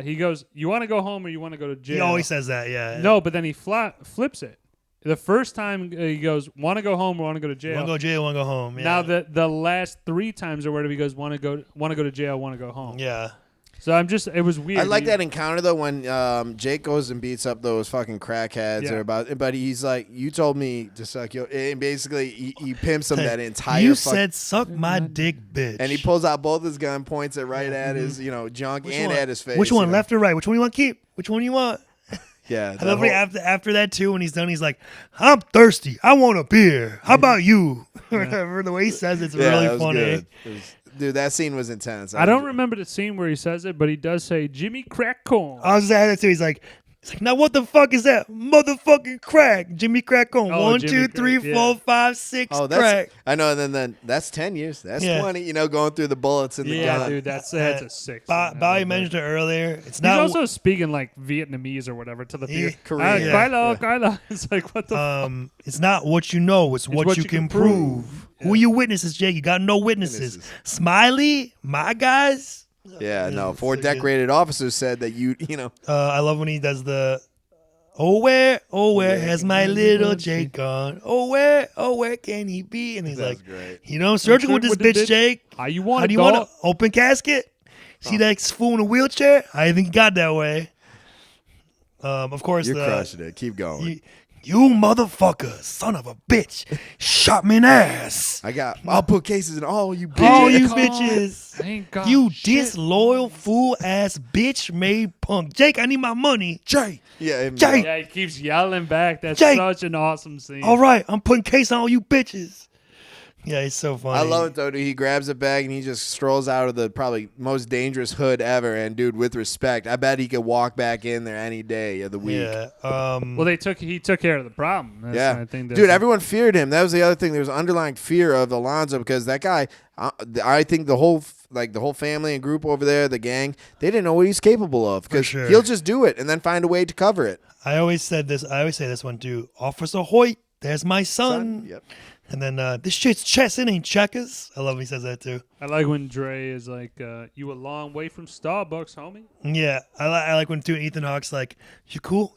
he goes, "You want to go home or you want to go to jail?" He always says that, yeah. No, but then he flips it. The first time he goes, "Want to go home or want to go to jail?" Want to go to jail, want to go home. Yeah. Now the last 3 times or whatever he goes, "Want to go to jail, want to go home." Yeah. So it was weird. I like that encounter though when Jake goes and beats up those fucking crackheads Yeah. but he's like, "You told me to suck your," and basically he pimps him that entire. You said suck my dick, bitch. and he pulls out both his gun, points it right at his junk Which and one? at his face. Which one, you know? left or right? Which one you want to keep? Which one you want? Yeah. I love when after that too. When he's done, he's like, "I'm thirsty. I want a beer. How about you?" Whatever. The way he says it's that really was funny. good. Dude, that scene was intense. I don't remember the scene where he says it, but he does say Jimmy Crack Corn. I was just adding that too. He's like, "Now what the fuck is that? Motherfucking crack, Jimmy Crack on Oh, 1, Jimmy 2, 3, Crack, 4, yeah. 5, 6 Oh, that's crack." I know. And then that's 10 years. That's Yeah. 20. Going through the bullets in the Yeah, gun. dude, that's a 6. Bobby mentioned it earlier. It's He's not. also speaking like Vietnamese or whatever to the Yeah, theater. Korean. Yeah. Kylo, Kylo. It's like, what the It's not what you know. It's what you can prove. Who are your witnesses, Jake? You got no witnesses. Smiley, my guys. Yeah, no. It's 4 so good. decorated officers said that you know. I love when he does the. Oh where has my little Jake gone? Oh where can he be? And he's That's like, great. I'm searching with this bitch, Jake. How you want How it, do you want dog? to open casket? See that fool in a wheelchair? I think he got that way. Of course, You're crushing it. Keep going. you motherfucker, son of a bitch, shot me in the ass. I'll put cases in all you bitches. All you Come bitches. I ain't got You shit. disloyal fool ass bitch made punk. Jake, I need my money. Jake. Yeah, Jake. Yeah, he keeps yelling back. That's Jake. such an awesome scene. All right, I'm putting case on all you bitches. Yeah, he's so funny. I love it though, dude. He grabs a bag and he just strolls out of the probably most dangerous hood ever. And dude, with respect, I bet he could walk back in there any day of the week. Yeah. Well, he took care of the problem. That's Yeah, I think dude. Everyone feared him. That was the other thing. There was underlying fear of Alonzo because that guy. I think the whole family and group over there, the gang, they didn't know what he's capable of because sure. he'll just do it and then find a way to cover it. I always say this one too. Officer Hoyt, there's my son. Yep. And then this shit's chess, it ain't checkers. I love when he says that too. I like when Dre is like, "You a long way from Starbucks, homie." Yeah, I like when Ethan Hawke's like, "You cool,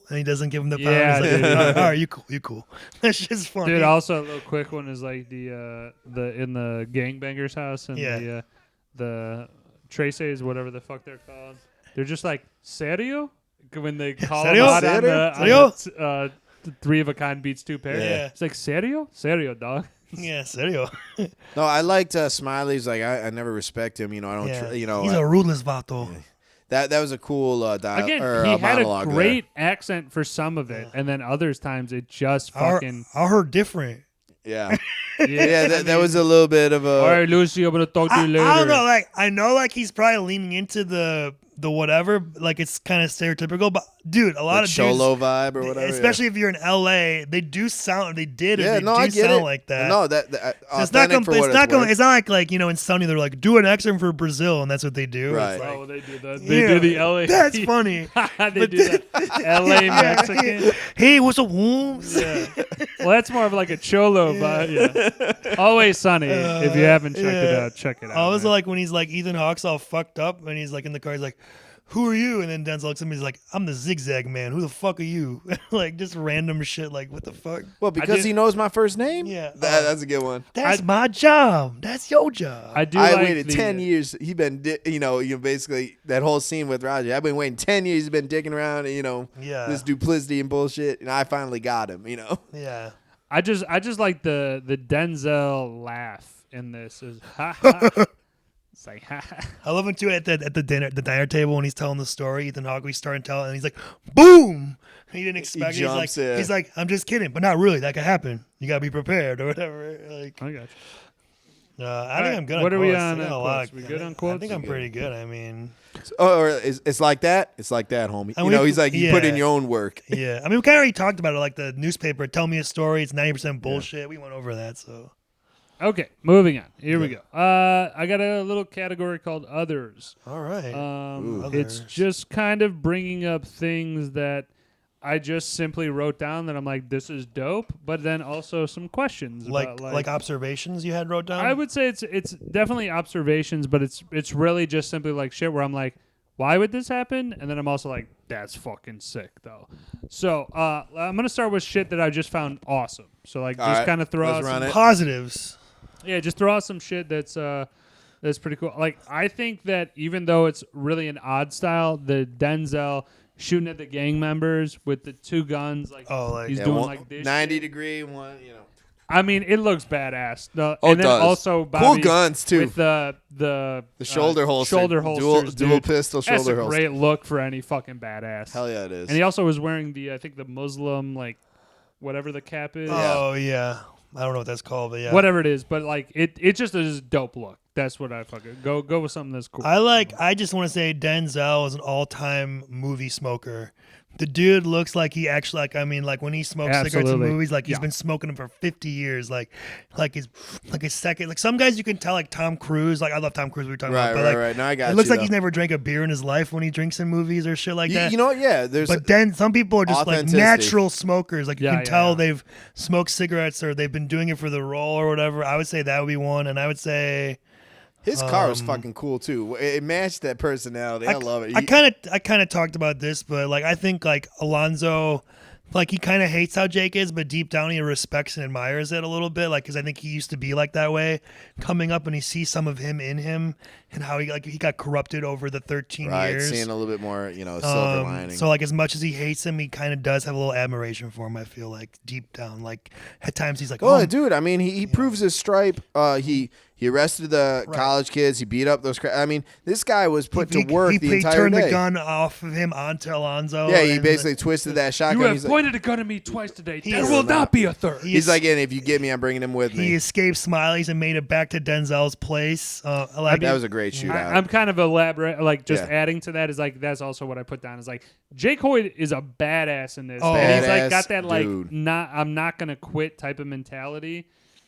and he doesn't give him the power. Yeah, He's like, dude. all right, you cool. That's just funny. Dude, also a little quick one is like the in the gangbangers house and the Traces, whatever the fuck they're called. They're just like, "Serio? when they call Serio? him out on Serio? the three of a kind beats two pair. Yeah. It's like serio, dog. Yeah, serio. No, I liked Smiley's. Like I never respect him. I don't. Yeah. He's a ruthless vato. That was a cool dialogue. Again, or, he had a monologue great accent for some of it, and then others times it just fucking. I heard different. there. Yeah. That was a little bit of a. All right, Lucy, I'm gonna talk to you later. I don't know. Like I know, like he's probably leaning into the whatever. Like it's kind of stereotypical, but dude, a lot of cholo dudes, vibe or whatever. especially if you're in LA, they do sound. They did. Yeah, they no, do I get sound it. like that. No, that So authentic for what it's worth. It's not like in Sunny they're like do an accent for Brazil and that's what they do. Right. It's like, Oh, they do that. They do the LA. That's funny. They do that LA Mexican. Hey, what's up, Holmes? Yeah. Well, that's more of like a cholo vibe. Yeah. Always Sunny. If you haven't checked it out, check it out. I was man. like when he's like Ethan Hawke's all fucked up and he's like in the car, he's like, "Who are you?" And then Denzel looks at me, he's like, "I'm the Zigzag Man. Who the fuck are you?" Like just random shit. Like what the fuck? Well, because he knows my first name. Yeah. That's a good one. That's my job. That's your job. I do. I like waited 10 years. He been, basically that whole scene with Roger. I've been waiting 10 years. He's been dicking around, Yeah. this duplicity and bullshit, and I finally got him. Yeah. I just like the Denzel laugh in this. Is ha ha. It's like ha ha. I love him too at the diner table when he's telling the story. Ethan Hawke, he's starting to tell it, and he's like, "Boom!" He didn't expect it. jumps, He's like, "I'm just kidding, but not really. That could happen. You gotta be prepared or whatever." Like, I got you. I think I'm good. What on are we quotes. on I got a quotes? lot. We good on I quotes? think I'm pretty good. I mean, Or it's like that. It's like that, homie. And He's like, you put in yeah. your own work. yeah. I mean, we kind of already talked about it. Like the newspaper, tell me a story. It's 90% bullshit. We went over that. So Okay, moving on. Here we go. I got a little category called others. all right. It's Others. just kind of bringing up things that I just simply wrote down that I'm like, this is dope, but then also some questions about like observations you had wrote down. I would say it's definitely observations, but it's really just simply like shit where I'm like, why would this happen? And then I'm also like, that's fucking sick though. So I'm gonna start with shit that I just found awesome. So like All just right, kind of throw let's out run some it. Positives. yeah, just throw out some shit that's pretty cool. Like I think that even though it's really an odd style, the Denzel shooting at the gang members with the two guns, like he's doing like this 90 shit. degree one. I mean, it looks badass. Oh, and it then does. also Bobby Cool guns too. with the shoulder holster, shoulder holsters, dual dude. pistol That's shoulder a holster. great look for any fucking badass. Hell yeah, it is. And he also was wearing I think the Muslim whatever the cap is. Oh yeah. I don't know what that's called, but yeah. Whatever it is, but like it just is a dope look. That's what I fucking go with something that's cool. I just want to say Denzel is an all-time movie smoker. The dude looks like he actually like when he smokes cigarettes in Absolutely. movies, like he's Yeah. been smoking them for 50 years. Like his second. Like some guys you can tell, like Tom Cruise. Like I love Tom Cruise. We were talking about, but like right. No, I got it looks you, like he's though. never drank a beer in his life when he drinks in movies or shit like that. You know what? Yeah, there's. But then some people are just like Authenticity. natural smokers. Like you Yeah, can tell yeah. they've smoked cigarettes or they've been doing it for the role or whatever. I would say that would be one, and I would say his car was fucking cool too. It matched that personality. I love it. I kind of talked about this, but like I think like Alonzo, like he kind of hates how Jake is, but deep down he respects and admires it a little bit. Like because I think he used to be like that way, coming up, and he sees some of him in him and how he got corrupted over the 13 right, years. seeing a little bit more, silver lining. So like as much as he hates him, he kind of does have a little admiration for him. I feel like deep down, like at times he's like, oh, dude, I mean, he proves his stripe. He arrested the college kids. He beat up those. I mean, this guy was put to work the he entire turned day. the gun off of him onto Alonzo. Yeah, he and basically twisted that shotgun. you have He's like, pointed a gun at me twice today. There is will not- not be a third. he's like, and if you get me, I'm bringing him with he me. escaped Smiley's and made it back to Denzel's place. Like That was a great shootout. I'm kind of elaborate, like just Yeah. adding to that is like that's also what I put down is like Jake Hoyt is a badass in this. Oh. and he's Badass like got that like dude. I'm not gonna quit type of mentality.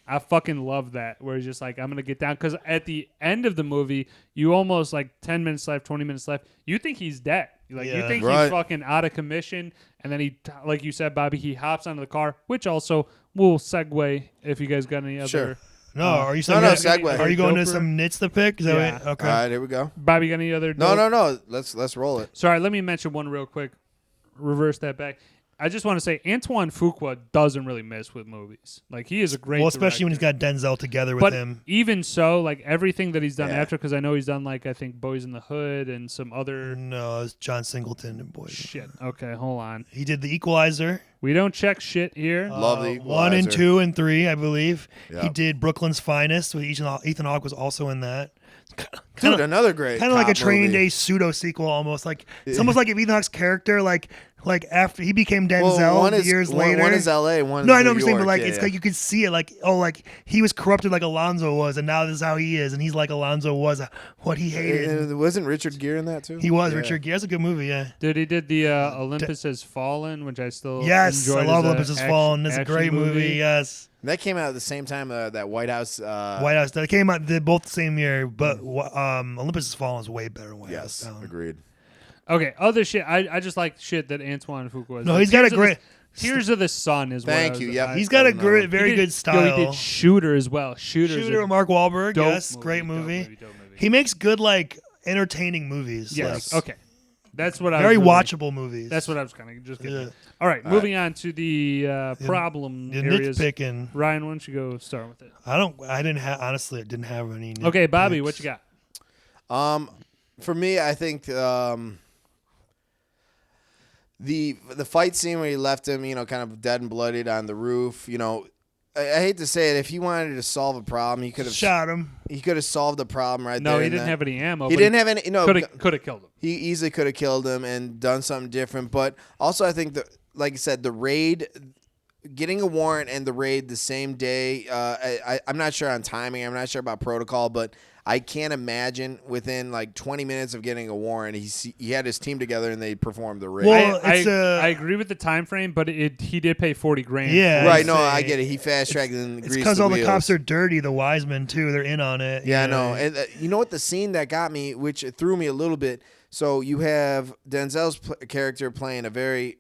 I fucking love that where he's just like I'm gonna get down because at the end of the movie you almost like 10 minutes left, 20 minutes left. You think he's dead. Like you Yeah. think Right. he's fucking out of commission, and then he, like you said, Bobby, he hops onto the car, which also will segue if you guys got any other. Sure. no, are you No, saying segue. Are you going to Doper? some nits to pick? Is that Yeah. what, okay. All right, here we go. Bobby, got any other? No, dope? no. Let's roll it. Sorry, let me mention one real quick. Reverse that back. I just want to say Antoine Fuqua doesn't really miss with movies. Like he is a great, especially when he's got Denzel together with but him. even so, like everything that he's done Yeah. after, because I know he's done like I think Boys in the Hood and some other No, it's John Singleton and boy. shit. Okay, hold on. He did The Equalizer. We don't check shit here. Love The 1 and Equalizer. 2 and 3, I believe. Yep. He did Brooklyn's Finest. With Ethan Hawke was also in that. Dude, another great Kind of like a cop Training movie. Day pseudo sequel, almost like it's almost like if Ethan Hawke's character, like after he became Denzel Well, one is, years one, later. one is L.A., one is No, I know New what you're saying, York. but like Yeah, it's yeah. like you could see it, like like he was corrupted like Alonzo was, and now this is how he is, and he's like Alonzo was, what he hated. And wasn't Richard Gere in that too? He was Yeah. Richard Gere. That's a good movie, yeah. Dude, he did the Olympus Has Fallen, which I still Yes, I enjoyed love as a Olympus Has action- Fallen. It's a action great movie. Yes, That came out at the same time that White House. White House. They came out. They both the same year, but Olympus Has Fallen is way better than White House. Yes, Down. agreed. Okay, other shit. I just like shit that Antoine Fuqua was. No, like, he's got a Tears of the- great. Tears of the Sun is Thank what I you, was- yep. I- He's got a No. great, he very did- good style. Yo, he did Shooter as well. Shooter's Shooter a with Mark Wahlberg. dope Yes, movie, great dope movie. dope movie. He makes good, like entertaining movies. Yes. like, Okay. That's what I very was really- watchable movies. That's what I was kind of just getting. Yeah. at. All right, moving on to the problem The areas. nitpicking. Ryan, why don't you go start with it? I didn't have. Honestly, I didn't have any. Okay, Bobby, nitpicks. what you got? For me, I think the fight scene where he left him, kind of dead and bloodied on the roof. I hate to say it, if he wanted to solve a problem, he could have Shot him. He could have solved the problem right No, there. he and didn't then. have any ammo. He but didn't have any. No, Could have killed him. he easily could have killed him and done something different. But also, I think that, like I said, the raid, getting a warrant and the raid the same day. I'm not sure on timing. I'm not sure about protocol, but I can't imagine within like 20 minutes of getting a warrant, he had his team together and they performed the raid. Well, I it's I agree with the time frame, but he did pay $40,000. Yeah, right? I'd No, say I get it. He fast tracked and It's greased because the all the wheels. cops are dirty. The Wisemen too. They're in on it. Yeah, I know. And you know what? The scene that got me, which threw me a little bit. So you have Denzel's character playing a very,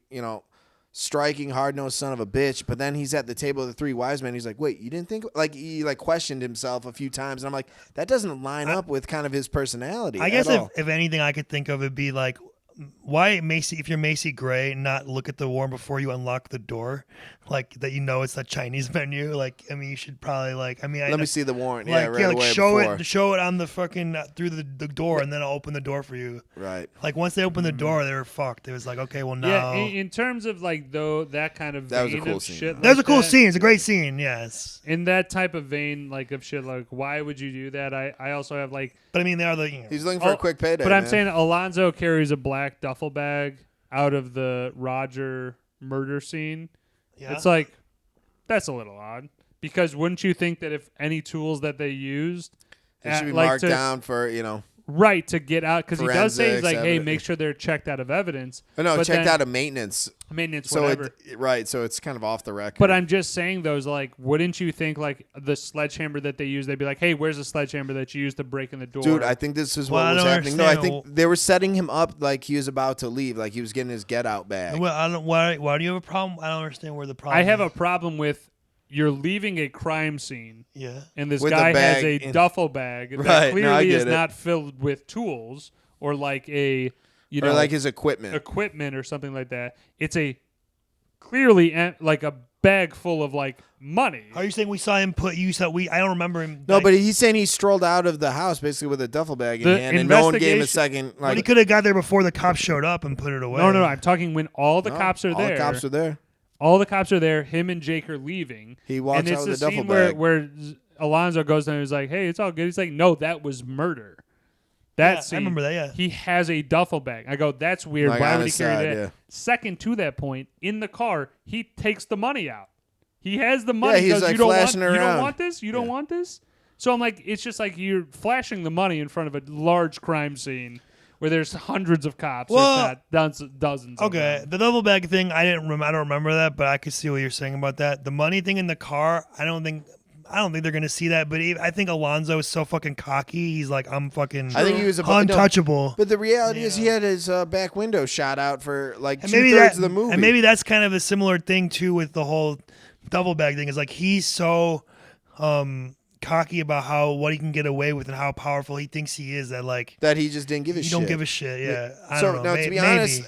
striking, hard-nosed son of a bitch, but then he's at the table of the three wise men. He's like, wait, you didn't think? Like, he questioned himself a few times. And I'm like, that doesn't line up with kind of his personality. I guess at all. if anything I could think of, it'd be like, why Macy? If you're Macy Gray, not look at the warrant before you unlock the door, like that. It's that Chinese menu. Like, I mean, you should probably Let me see the warrant. Like, Right away show before. show it on the fucking through the door, and then I'll open the door for you. Right. Like once they opened the door, they were fucked. It was like, okay, well now. Yeah, in terms of like that kind of That was a vein cool of scene. shit. that was a like cool that, scene. It's a great scene. Yes, In that type of vein, like of shit, like why would you do that? I also have like, but I mean, they are the. He's looking for a quick payday. but I'm man. saying Alonzo carries a black duffel bag out of the Roger murder scene. Yeah. It's like that's a little odd because wouldn't you think that if any tools that they used, it should be like marked to- down for, right to get out because he does say he's Forensics, like, hey, evidence. make sure they're checked out of evidence. no, But checked then- out of maintenance. maintenance, So whatever. right, so it's kind of off the record. But I'm just saying those, like, wouldn't you think, like, the sledgehammer that they use, they'd be like, hey, where's the sledgehammer that you used to break in the door? Dude, I think this is Well, what I was don't happening. No, I understand. think they were setting him up like he was about to leave, like he was getting his get out bag. Well, I don't. Why do you have a problem? I don't understand where the problem. I have is. a problem with you're leaving a crime scene, Yeah. and this With a guy has bag a in- duffel bag Right, that no, I clearly is get it. not filled with tools or, like, a, or like his equipment. equipment or something like that. It's a clearly, like, a bag full of, like, money. Are you saying we saw him put? You said we. I don't remember him. No, like, but he's saying he strolled out of the house basically with a duffel bag in The hand, and no one gave him a investigation- second. but he Like, could have got there before the cops showed up and put it away. No, I'm talking when all the no, cops are all there. the cops are there. All the cops are there. Him and Jake are leaving. He walks and it's out the with a duffel scene bag. where Alonzo goes down and he's like, hey, it's all good. He's like, no, that was murder. That Yeah, scene, I remember that. Yeah. he has a duffel bag. I go, that's weird. Like Why on would he his carry side, that? yeah. Second to that point, in the car, he takes the money out. He has the money. Yeah, he's goes, like you don't want, flashing You don't around. want this? You don't Yeah. want this? So I'm like, it's just like you're flashing the money in front of a large crime scene where there's hundreds of cops, Well, if not dozens. Of Okay, them. the double bag thing, I don't remember that, but I could see what you're saying about that. The money thing in the car, I don't think they're gonna see that. But I think Alonzo is so fucking cocky. He's like, I'm fucking. I think he was untouchable. But the reality is, he had his back window shot out for like And 2/3 of the movie. And maybe that's kind of a similar thing too with the whole double bag thing. Is like he's so cocky about what he can get away with and how powerful he thinks he is. That he just didn't give a shit. You don't give a shit. Yeah. I So don't know. no, to be honest,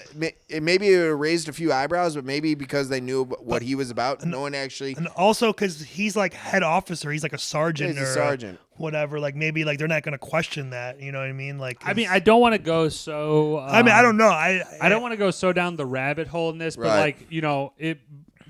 maybe it raised a few eyebrows, but maybe because they knew what he was about, no one actually. And also because he's like head officer, he's like a sergeant He's a sergeant. Whatever. Like maybe like they're not gonna question that. You know what I mean? Like I mean, I don't want to go so. I don't know. I don't want to go so down the rabbit hole in this, but Right. like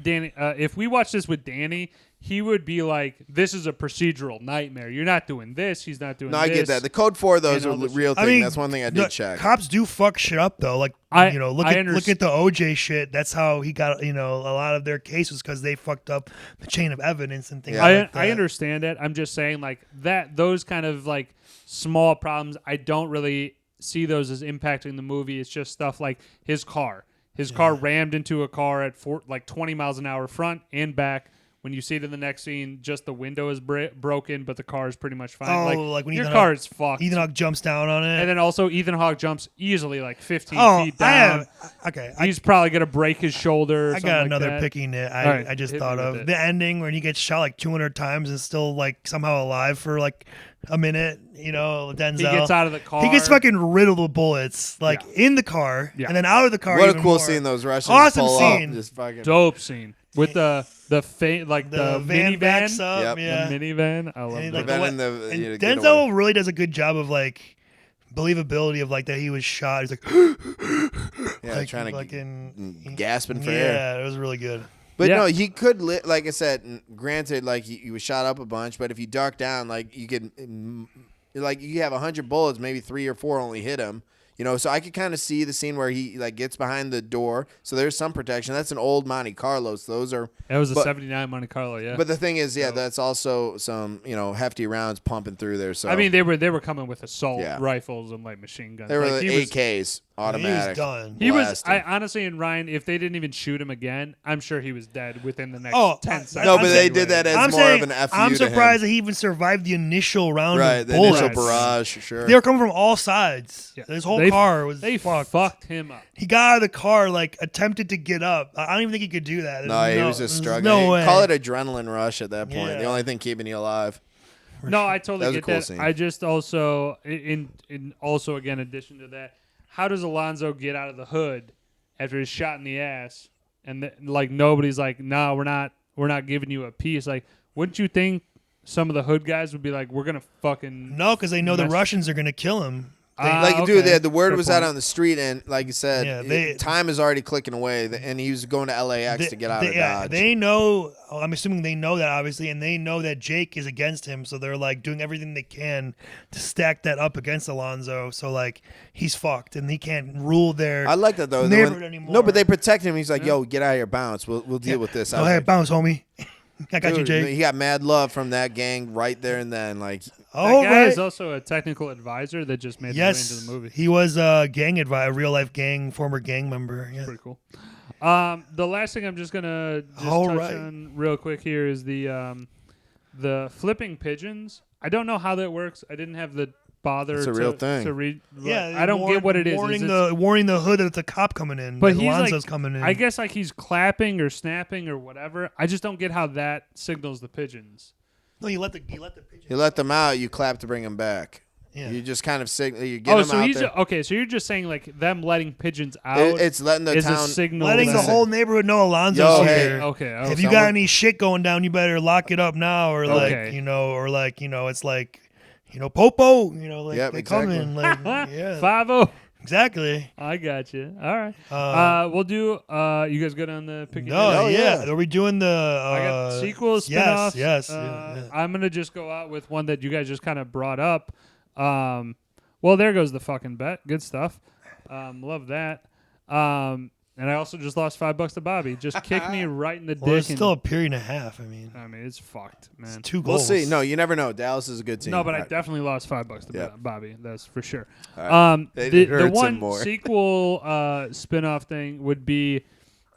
Danny, if we watch this with Danny, he would be like, "This is a procedural nightmare. You're not doing this. He's not doing." No, this. I get that. The code for those and are all this real I thing. mean, That's one thing I did check. Cops do fuck shit up though. Like look at the OJ shit. That's how he got a lot of their cases because they fucked up the chain of evidence and things like that. I understand it. I'm just saying like those kind of like small problems. I don't really see those as impacting the movie. It's just stuff like his car. His car rammed into a car at 20 miles an hour front and back. When you see it in the next scene, just the window is broken, but the car is pretty much fine. Oh, like when your Ethan car is fucked. Ethan Hawke jumps down on it. And then also Ethan Hawke jumps easily like 15 feet down. He's probably going to break his shoulder. I got another like picking it. Right, I just hit thought me of with it. the ending when he gets shot like 200 times and still like somehow alive for like a minute. Denzel. He gets out of the car. He gets fucking riddled with bullets, like in the car, and then out of the car. What a even cool more. scene those Russians Awesome pull scene. Up. Just fucking Dope scene with the van minivan. backs up. Yep. Yeah. The minivan. I love And that. and Denzel really does a good job of like believability of like that he was shot. He's like, trying to fucking gasping for air. Yeah, it was really good. But Yeah. no, he could like I said, granted, like he was shot up a bunch, but if you duck down, like you could, like you have 100 bullets, maybe 3 or 4 only hit him. So I could kind of see the scene where he like gets behind the door, so there's some protection. That's an old Monte Carlo, so those are. That was a 79 Monte Carlo, yeah. But the thing is, that's also some hefty rounds pumping through there. So I mean, they were coming with assault Yeah. rifles and like machine guns. they were like, the he was- AKs automatic. He was done. He was. blasting. I honestly, and Ryan, if they didn't even shoot him again, I'm sure he was dead within the next 10 seconds. No, but they anyway. did that as I'm more saying, of an FU I'm to him. surprised that he even survived the initial round Right, of the bullets. initial barrage, sure. They were coming from all sides. Yeah. His whole They- car was They fucked. fucked him up. He got out of the car, like attempted to get up. I don't even think he could do that. No, he was just there's struggling. No way. Call it adrenaline rush at that point. Yeah. The only thing keeping you alive. No, I totally That was a get cool that. scene. I just also in also again addition to that, how does Alonzo get out of the hood after he's shot in the ass and like nobody's like, no, we're not giving you a piece. Like, wouldn't you think some of the hood guys would be like, we're gonna fucking No, because they know the mess- Russians are going to kill him. Dude, okay. the word Fair was out point. on the street, and like you said, Yeah, time is already clicking away, and he was going to LAX to get out of Dodge. They know. I'm assuming they know that obviously, and they know that Jake is against him, so they're like doing everything they can to stack that up against Alonzo. So like he's fucked, and he can't rule their. I like that though. neighborhood anymore. No, but they protect him. He's like, "Yo, get out of here, bounce. We'll deal with this." I Go was ahead, like, bounce, homie. I got you, dude, Jake. he got mad love from that gang right there and then. Like, That Oh, guy right. is also a technical advisor that just made his way Yes, into the movie. he was a gang advisor, a real life former gang member. Yeah. Pretty cool. The last thing I'm just gonna touch on real quick here is the flipping pigeons. I don't know how that works. I didn't have the bother It's a to, real thing. to read. Yeah, I don't get what it is. Warning the hood that it's a cop coming in. But that he's Alonzo's like, coming in. I guess like he's clapping or snapping or whatever. I just don't get how that signals the pigeons. No, you let the pigeon. you let them out, you clap to bring them back. Yeah. You just kind of signal. You get them so out he's there. okay. So you're just saying like them letting pigeons out It's letting the is town. a signal. letting the that- whole neighborhood know Alonzo's Yo, hey, here. Okay. Oh, If you someone- got any shit going down, you better lock it up now, or Okay. it's like, Popo, like Yep, they exactly. come in, like, yeah, 5-0. exactly. I got you. All right. We'll do. You guys good on the picking? No, yeah. Are we doing the? I got sequels, Yes, spinoffs. yes. Yeah. I'm gonna just go out with one that you guys just kind of brought up. Well, there goes the fucking bet. Good stuff. Love that. And I also just lost $5 to Bobby. Just kicked me right in the Well, dick. it's still a period and a half. I mean, it's fucked, man. it's 2 We'll goals. see. No, you never know. Dallas is a good team. No, but I Right. definitely lost $5 to Yeah. Bobby. That's for sure. All right. It The hurts him one more. sequel spin-off thing would be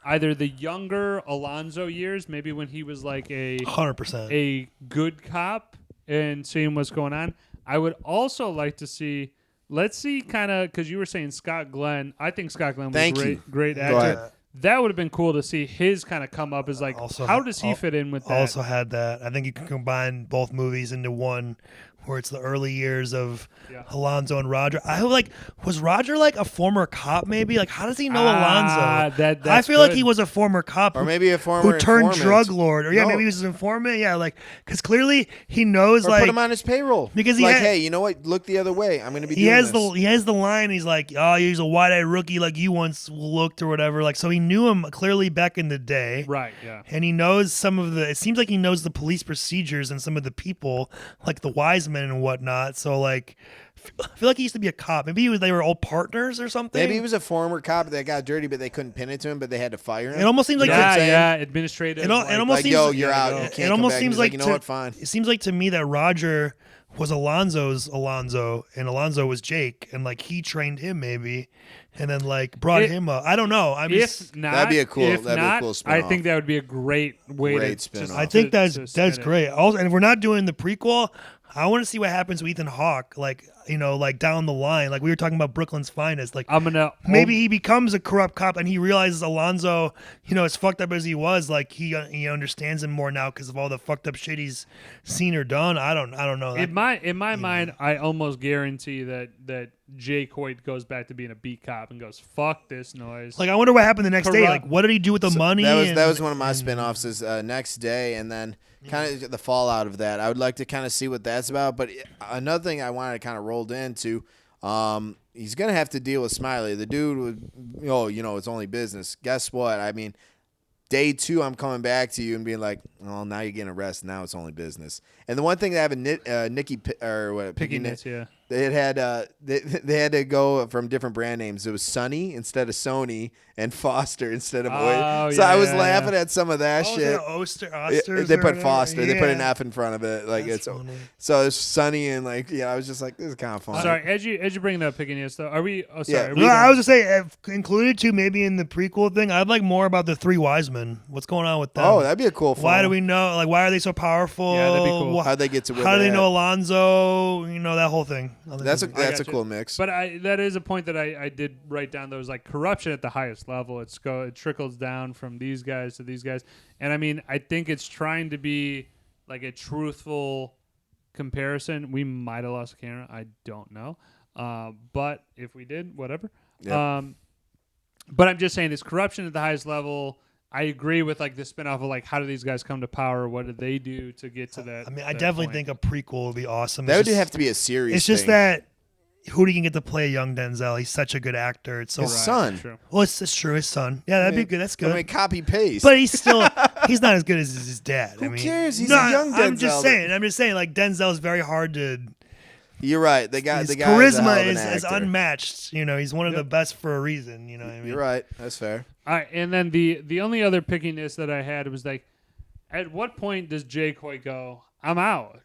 either the younger Alonzo years, maybe when he was like 100%. a good cop and seeing what's going on. I would also like to see. Let's see, kind of, because you were saying Scott Glenn. I think Scott Glenn was Thank a you. great Go actor. ahead. that would have been cool to see his kind of come up as like, Also, how does he fit in with that? Also had that. I think you can combine both movies into one, where it's the early years of Alonzo and Roger. Was Roger like a former cop? Maybe like how does he know Alonzo? I feel like he was a former cop, or maybe a former who turned informant. drug lord, or maybe he was an informant. Yeah, like because clearly he knows or like put him on his payroll because hey, you know what? Look the other way. I'm going to be. He has the line. He's like, oh, he's a wide-eyed rookie like you once looked or whatever. Like so, he knew him clearly back in the day, right? Yeah, and he knows some of the. It seems like he knows the police procedures and some of the people, like the wise men and whatnot. So like, I feel like he used to be a cop. Maybe they were all partners or something. Maybe he was a former cop that got dirty, but they couldn't pin it to him, but they had to fire him. It almost seems like administrative. It almost like, seems yo, you're out. You can't it almost seems like you know what? Fine. It seems like to me that Roger was Alonzo's Alonzo, and Alonzo was Jake, and like he trained him maybe, and then like brought him up. I don't know. I mean, that'd be a cool. That'd be a cool spin-off. I think that would be a great way to spin-off. I think that's great. Also, and if we're not doing the prequel, I want to see what happens with Ethan Hawke. Like like down the line, like we were talking about Brooklyn's Finest. Like maybe he becomes a corrupt cop and he realizes Alonzo, as fucked up as he was, like he understands him more now because of all the fucked up shit he's seen or done. I don't know. In my mind, I almost guarantee that Jay Coit goes back to being a beat cop and goes, fuck this noise. Like I wonder what happened the next day. Like what did he do with the money? That was one of my spinoffs. Is next day, and then kind of the fallout of that. I would like to kind of see what that's about. But another thing I wanted to kind of rolled into, he's gonna have to deal with Smiley. The dude would, it's only business. Guess what? I mean, day 2, I'm coming back to you and being like, well, now you're getting arrested. Now it's only business. And the one thing that happened, Nicky or what, Picky Nits, yeah. They had to go from different brand names. It was Sonny instead of Sony and Foster instead of Oy. So I was laughing at some of that shit. They put Foster. Yeah. They put an F in front of it. Like it's funny. So it's Sonny and like I was just like, this is kind of fun. Sorry, as you bring up Picky Nits though, are we? Oh, sorry. Yeah. I was just saying, included too, maybe in the prequel thing. I'd like more about the 3 wise men. What's going on with them? Oh, that'd be a cool. Why do we know? Like, why are they so powerful? Yeah, that'd be cool. How'd they get to? How do they know Alonzo? That whole thing. That's a cool mix. But that is a point that I did write down. There was like corruption at the highest level. It trickles down from these guys to these guys, and I mean I think it's trying to be like a truthful comparison. We might have lost the camera. I don't know, but if we did, whatever. Yep. But I'm just saying it's corruption at the highest level. I agree with like the spinoff of like how do these guys come to power? What did they do to get to that? I mean, I definitely think a prequel would be awesome. That would have to be a series. It's just that who do you get to play young Denzel? He's such a good actor. It's so his son. Well, it's true. His son. Yeah, that'd be good. That's good. I mean, copy paste. But he's not as good as his dad. Who cares? He's a young Denzel. I'm just saying. Like Denzel's very hard to. You're right. His charisma is unmatched. He's one of the best for a reason. You know what I mean? You're right. That's fair. All right, and then the only other pickiness that I had was like, at what point does Jay Coy go, I'm out?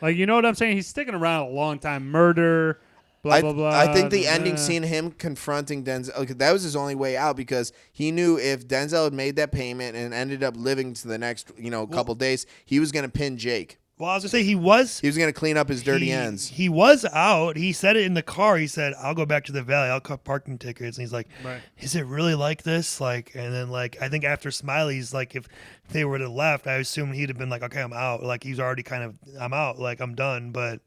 Like, you know what I'm saying? He's sticking around a long time. Murder, blah, blah, blah. I think the ending scene, him confronting Denzel, that was his only way out because he knew if Denzel had made that payment and ended up living to the next couple days, he was going to pin Jake. Well, I was going to say he was going to clean up his dirty ends. He was out. He said it in the car. He said, I'll go back to the Valley. I'll cut parking tickets. And he's like, Is it really like this? Like, and then like, I think after Smiley's, like if they would have left, I assume he'd have been like, okay, I'm out. Like he's already kind of, I'm out. Like I'm done. But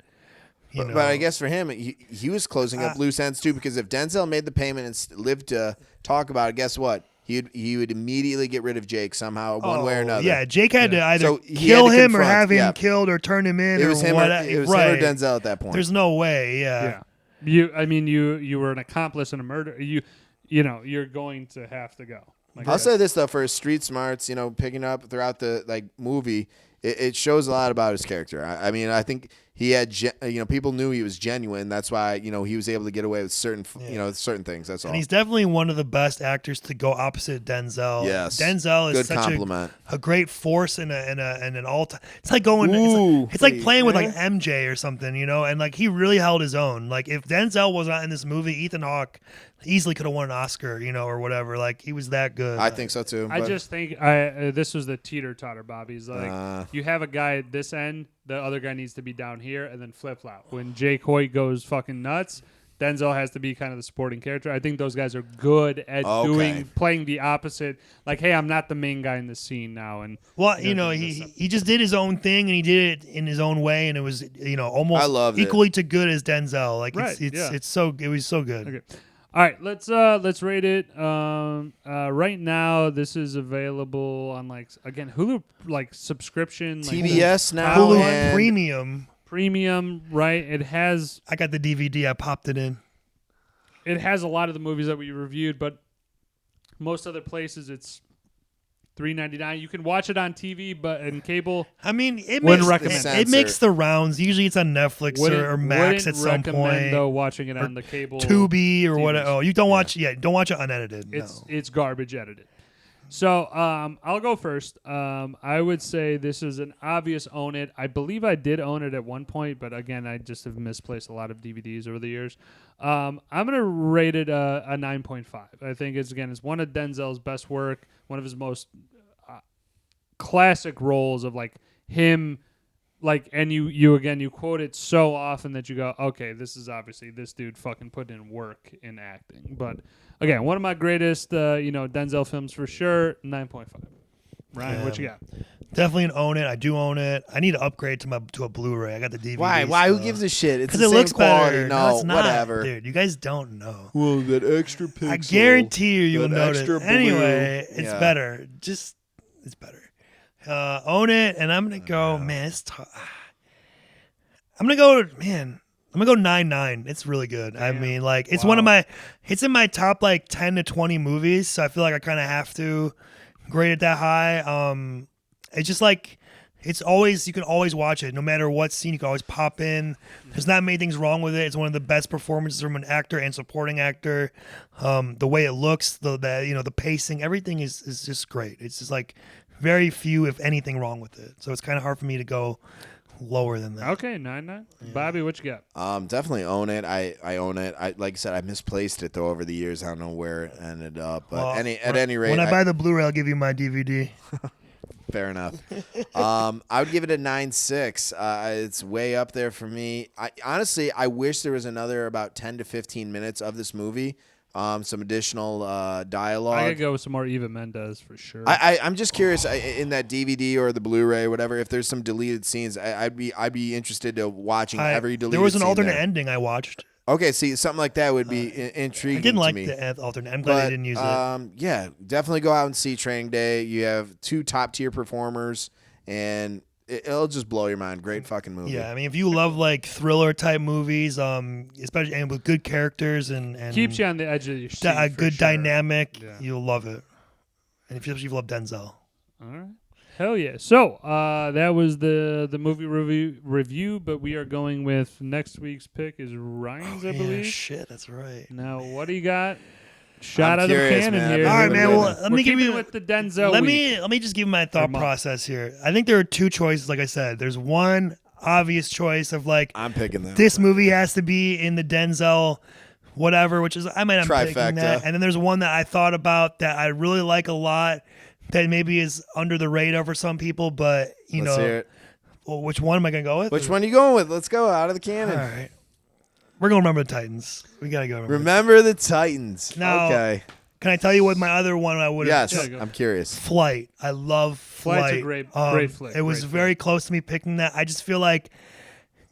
I guess for him, he was closing up loose ends too, because if Denzel made the payment and lived to talk about it, guess what? He would immediately get rid of Jake somehow, one way or another. Yeah, Jake had to either kill him or have him killed or turn him in. It was him or Denzel at that point. There's no way. Yeah. You were an accomplice in a murder. You're going to have to go. Like I'll say this though, for his street smarts, picking up throughout the movie, it shows a lot about his character. I mean, I think he had, people knew he was genuine. That's why, he was able to get away with certain things. That's all. And he's definitely one of the best actors to go opposite Denzel. Yes. Denzel is good such compliment. A great force and an all time. It's like going. It's like playing with like MJ or something, and like he really held his own. Like if Denzel was not in this movie, Ethan Hawke easily could have won an Oscar, or whatever. Like he was that good. I think so too. I just think this was the teeter-totter, Bobby's like you have a guy at this end, the other guy needs to be down here, and then flip-flop. When Jay Coy goes fucking nuts, Denzel has to be kind of the supporting character. I think those guys are good at playing the opposite. Like, hey, I'm not the main guy in the scene now. And well, he just did his own thing and he did it in his own way, and it was almost equally to good as Denzel. Like it was so good. Okay. All right, let's rate it. Right now, this is available on Hulu subscription, TBS now, Hulu and Premium, right? It has. I got the DVD. I popped it in. It has a lot of the movies that we reviewed, but most other places it's $3.99. You can watch it on TV, but in cable, I mean, it makes the rounds. Usually, it's on Netflix or Max at some point. Though watching it on the cable, Tubi or whatever. Oh, you don't watch. Yeah, don't watch it unedited. It's garbage edited. So I'll go first. I would say this is an obvious own it. I believe I did own it at one point, but again, I just have misplaced a lot of DVDs over the years. I'm gonna rate it a 9.5. I think it's one of Denzel's best work, one of his most classic roles of him. And you quote it so often that you go, okay, this is obviously this dude fucking put in work in acting. But again, one of my greatest, Denzel films for sure. 9.5. Ryan, what you got? Definitely an own it. I do own it. I need to upgrade to a Blu-ray. I got the DVD. Why? Who gives a shit? It's because the it same looks quality. better. No, it's not, whatever. dude. You guys don't know. Well, that extra pixel. I guarantee you will notice. Extra blue. Anyway, it's better. It's better. Own it, and I'm gonna go. Man, it's tough. I'm gonna go 9.9. It's really good. I mean, it's one of my. It's in my top 10 to 20 movies, so I feel like I kind of have to grade it that high. It's just it's always, you can always watch it no matter what scene. You can always pop in. There's not many things wrong with it. It's one of the best performances from an actor and supporting actor. The way it looks, the pacing, everything is just great. It's just very few, if anything, wrong with it. So it's kind of hard for me to go lower than that. Okay, 9.9. Yeah. Bobby, what you got? Definitely own it. I own it. Like I said, I misplaced it though over the years. I don't know where it ended up. But at any rate, when I buy the Blu-ray, I'll give you my DVD. Fair enough. I would give it a 9.6. It's way up there for me. Honestly, I wish there was another about 10 to 15 minutes of this movie. Some additional dialogue. I could go with some more Eva Mendes for sure. I'm just curious in that DVD or the Blu-ray, whatever. If there's some deleted scenes, I'd be interested to watching every deleted. There was an scene alternate there. ending I watched. Okay, see, something like that would be intriguing. I didn't like to me. the alternate. I'm glad they didn't use it. Yeah, definitely go out and see Training Day. You have 2 top tier performers, and it'll just blow your mind. Great fucking movie. Yeah, I mean, if you love thriller type movies, especially and with good characters and keeps you on the edge of your seat. A good sure. dynamic, yeah. You'll love it. And if you love Denzel. All right. Hell yeah. So that was the movie review, but we are going with next week's pick is Ryan's, I believe. Shit, that's right. Now, what do you got? Shot out curious, of the cannon man. here. All right, man. Well, let me give you with the Denzel. Let me just give you my thought process here. I think there are 2 choices. Like I said, there's one obvious choice of I'm picking them. This movie has to be in the Denzel whatever, which is I might not picking that. And then there's one that I thought about that I really like a lot that maybe is under the radar for some people, but Let's hear it. Well, which one am I gonna go with? Which one are you going with? Let's go out of the cannon. All right. We're going to Remember the Titans. We got to go. Remember the Titans. Now, okay. Can I tell you what my other one I would have? Yes, I'm curious. Flight. I love Flight. Flight's a great flick. It was very close to me picking that. I just feel like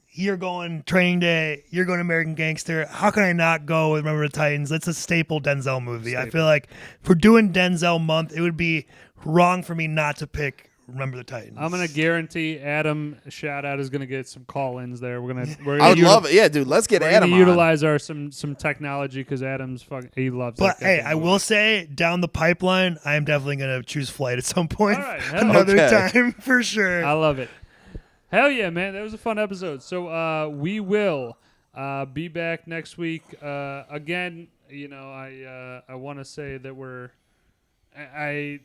you're going Training Day, you're going American Gangster. How can I not go with Remember the Titans? That's a staple Denzel movie. I feel like if we're doing Denzel month, it would be wrong for me not to pick Remember the Titans. I'm gonna guarantee Adam shout out is gonna get some call-ins there. We're gonna I would love it. Yeah, dude, let's get Adam on. Utilize our some technology because Adam's he loves. But hey, I will say down the pipeline, I am definitely gonna choose Flight at some point. All right, another time for sure. I love it. Hell yeah, man! That was a fun episode. So we will be back next week again. You know, I want to say that I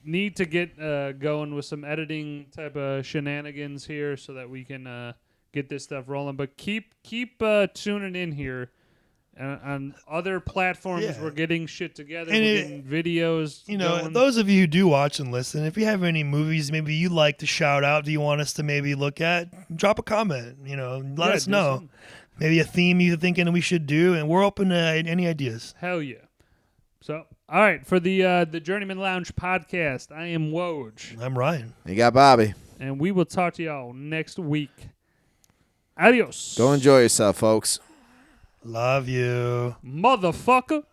need to get going with some editing type of shenanigans here so that we can get this stuff rolling. But keep tuning in here on other platforms. Yeah. We're getting shit together. And we're getting videos. You know, going. those of you who do watch and listen, if you have any movies maybe you'd like to shout out, do you want us to maybe look at? Drop a comment. You know, let us know. maybe a theme you're thinking we should do, and we're open to any ideas. Hell yeah. So, all right, for the Journeyman Lounge podcast, I am Woj, I'm Ryan. You got Bobby. and we will talk to y'all next week. Adios. Go enjoy yourself, folks. Love you. Motherfucker.